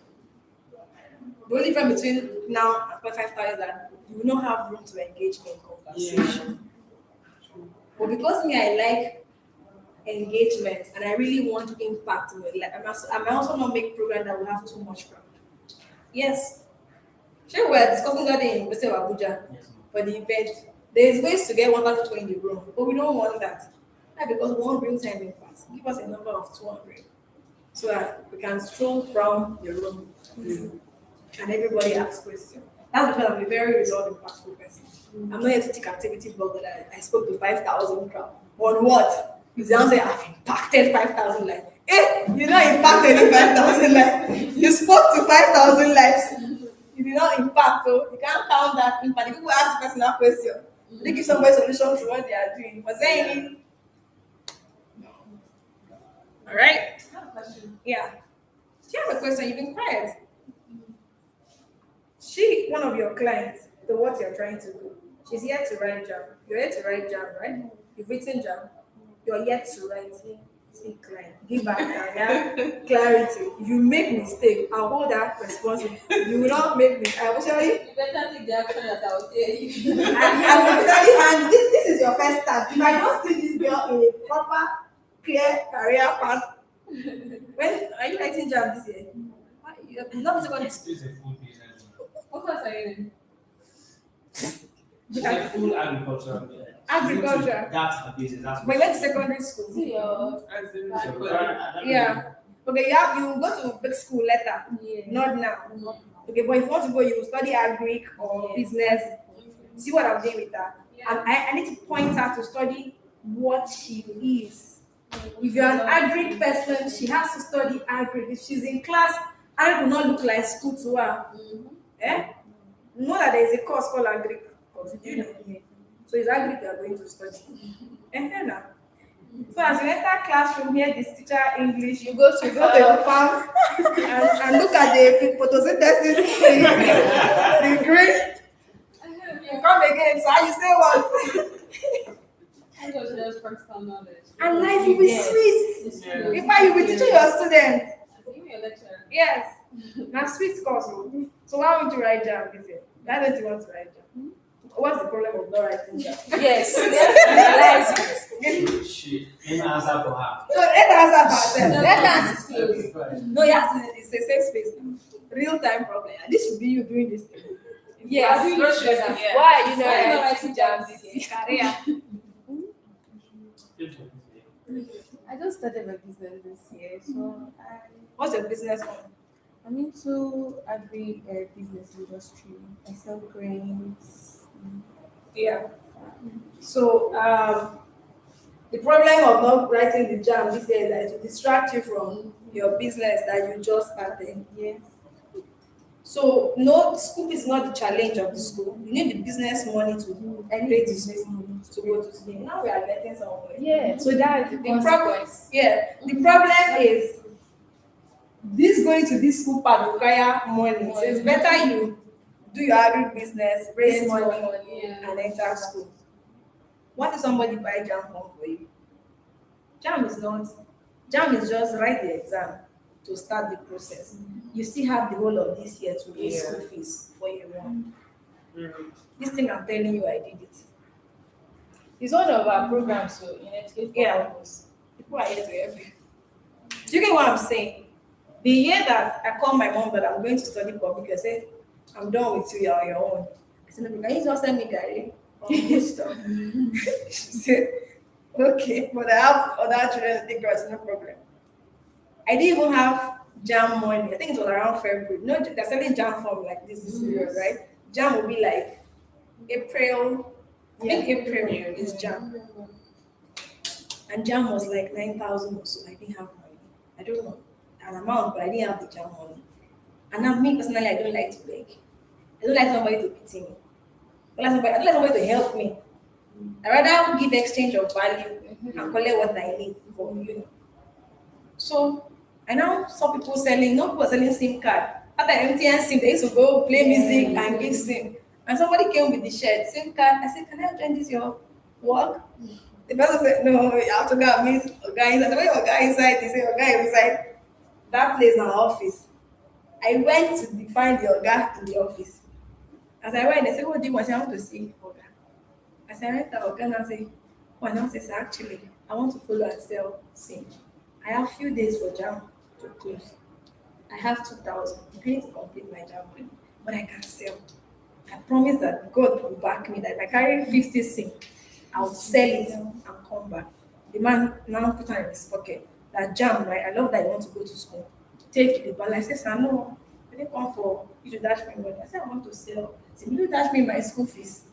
The only difference between now and 5,000 is that you will not have room to engage me in conversation. But because me, I like engagement and I really want to impact on it, like I might also not make program that will have too much crowd. Yes. Sure, we're discussing that in University of Abuja Yes, for the event. There's ways to get 1,000 people in the room, but we don't want that. Why? Because we want real time impact. Give us a number of 200 so that we can stroll from the room and everybody asks questions. That's because I'm a very result impactful person. I'm not here to take activity blog that I spoke to 5,000 crowd. On what? You sound say I've impacted 5,000 lives. You not impacted any 5,000 lives. You spoke to 5,000 lives. You did not impact, so you can't count that impact. If people ask the person that question, they give somebody solution to what they are doing. Was there any? All right. I have a question. Yeah. Do you have a question? You've been quiet. One of your clients, the what you're trying to do, she's yet to write jam. You're yet to write jam, right? You've written jam. You're yet to write. See, client, give back clarity. If you make mistake, I'll hold that responsible. You will not make me. I will tell you. You better take the action that I will tell you. I will tell you, and this is your first start. You might not see this girl in a proper, clear career path. When are you writing jam this year? You're not secondary It's school. a full business. What class are you in? It's a full agricultural business. Agriculture. That's her business. That's But you went to secondary school. See your As in, Yeah. Okay, you go to big school later. Not now. Okay, but if you want to go, you will study agric or business. See what I'm doing with that. And I need to point her to study what she is. If you're an agric person, she has to study agric. If she's in class, agric will not look like school to her. Eh? Know that there is a course called agric. Do you know? So it's agric you are going to study. Now. So as you enter classroom, hear this teacher English, you go to your farm and look at the photosynthesis degree. You come again, so you say what? I just just practical knowledge. And life will be sweet. Yeah. If I you will teaching your students. Give me a lecture. Yes. Now sweet course. So why would you write jam this year? Why don't you want to write jam? What's the problem of not writing jam? Yes. She didn't answer for her. So let us have ourselves. Let us. Close. No, you have to. It's a safe space now. Real time problem. And this should be you doing this thing. Yes. You Not are sure doing that- this. yeah. Why are you Why you not not writing jam this year? Career. I just started my business this year, so What's your business on? I'm into agri business industry. I sell grains. Yeah. So the problem of not writing the jam this year is that it will distract you from your business that you just started. Yes. So no, school is not the challenge of the school. You need the business money to I pay need the business school money to go to school. Now we are getting somewhere. Yeah. So that is the The problem, consequence. yeah, the problem is this going to this school part require money. So it's better you do your agri business, raise Get money, more money, and enter school. What if somebody buy jam form for you? Jam is just write the exam to start the process. You still have the whole of this year to raise school fees for year one. This thing I'm telling you, I did it. It's one of our programs, so in education. Yeah. People are here to help you. Do you get what I'm saying? The year that I called my mom that I'm going to study public, I said, I'm done with you, you're on your own. I said, no, can you just send me Gary or stuff? She said, okay, but I have other children to take care of, no problem. I didn't even have jam money. I think it was around February. No, they're selling jam form like this period, right? Jam will be like April. I think April is jam. And jam was like 9,000 or so. I didn't have money. I don't know an amount, but I didn't have the jam money. And now, me personally, I don't like to beg. I don't like somebody to pity me. I don't like somebody to help me. I rather give exchange of value and collect what I need from you. So I now saw people selling, not people selling SIM card. After MTN SIM, they used to go play music and give SIM. And somebody came with the shirt, SIM card. I said, can I join this your work? The person said, no, you have to go and meet a guy inside. I said, when your guy inside, they say, your guy inside. That place is our office. I went to find the guy in the office. As I went, they said, what do you want? I said, I want to see Oga. I said, I went to Oga and I said, oh, and I said, actually, I want to follow and sell sim. I have few days for jam to close. I have 2,000. I'm going to complete my jam money, but I can sell. I promise that God will back me that if I carry 50 sim, I'll sell it and come back. The man now put her in his pocket. That jam, right? I love that you want to go to school. Take the balance. I said, no, I didn't come for you to dash me money. I said, I want to sell. He said, you dash me my school fees.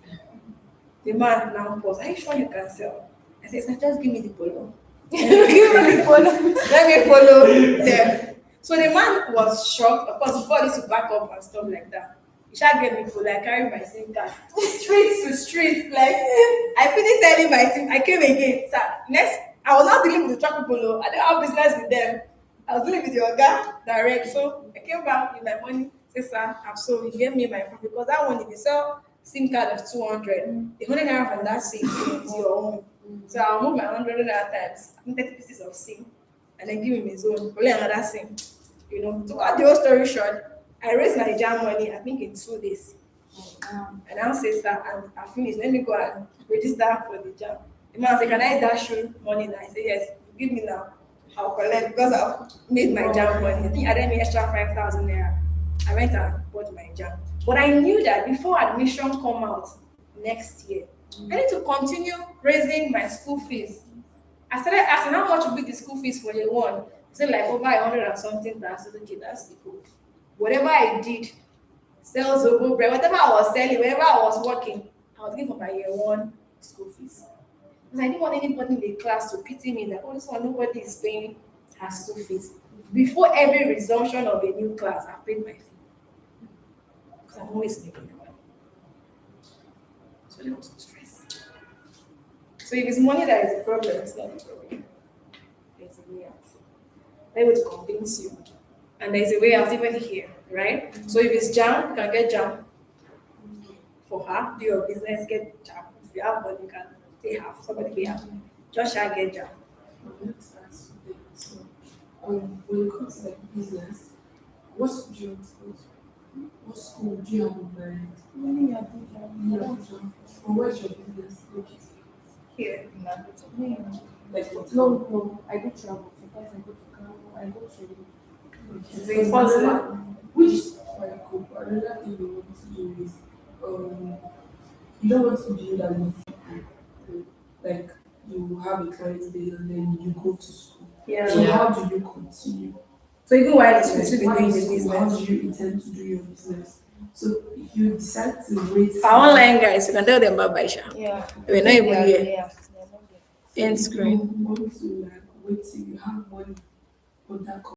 The man now paused. Are you sure you can sell? I said, sir, just give me the polo. Give me the polo. Let me follow them. So the man was shocked. Of course, before this to back up and stuff like that. He shall get me polo. I carried my SIM card. Street to street. Like, I finished selling my SIM. I came again. Sir, next, I was not dealing with the truck polo. I didn't have business with them. I was dealing with the Oga direct. So I came back with my money. Say, sir, I've sold. You gave me my profit. Because that one, if you sell SIM card of 200, the 100 naira from that SIM is your own. So I'll move my 100 naira times 30 pieces of SIM and then give him his own. Only another SIM. You know, to cut the whole story short, I raised my jam money, I think in 2 days. And I'll say, sir, I finished. Let me go and register for the jam. The man said, can I dash you money now? I said, yes, give me now. I'll collect because I've made my jam money. I think I had me extra 5,000 naira. I went and bought my jam. But I knew that before admission come out next year, I need to continue raising my school fees. I started asking how much would be the school fees for year one. He said like over 100 and something thousand. Okay, that's the goal. Whatever I did, sales over bread, whatever I was selling, wherever I was working, I was giving for my year one school fees. Because I didn't want anybody in the class to pity me that, oh, this one, nobody is paying her school fees. Before every resumption of a new class, I paid my fee. Because I'm always making money. So there was no stress. So if it's money that is a problem, it's not a problem. There's a way out. They're able to convince you. And there's a way out even here, right? So if it's jam, you can get jam for her, do your business, get jam. If you have money, you can take half, somebody pay half. Just shall get jam. So, when it comes to like business, what school do you want to go to? What school do you have in mind? Many are good. And where's your business located? Here. Like what? No, I do travel. Sometimes I go to Kano, I go to It's impossible. Which is quite cool. But another thing we want to do is, you don't want to build an like you have a client base and then you go to school. Yeah. So how do you continue? So even while it's supposed to be While doing in the school, how business. do you intend to do your business? So if you decide to wait For our online guys, you can tell them bye bye, Sha. Yeah. We're not even here. Yeah. End screen. you want to like wait till you have money on that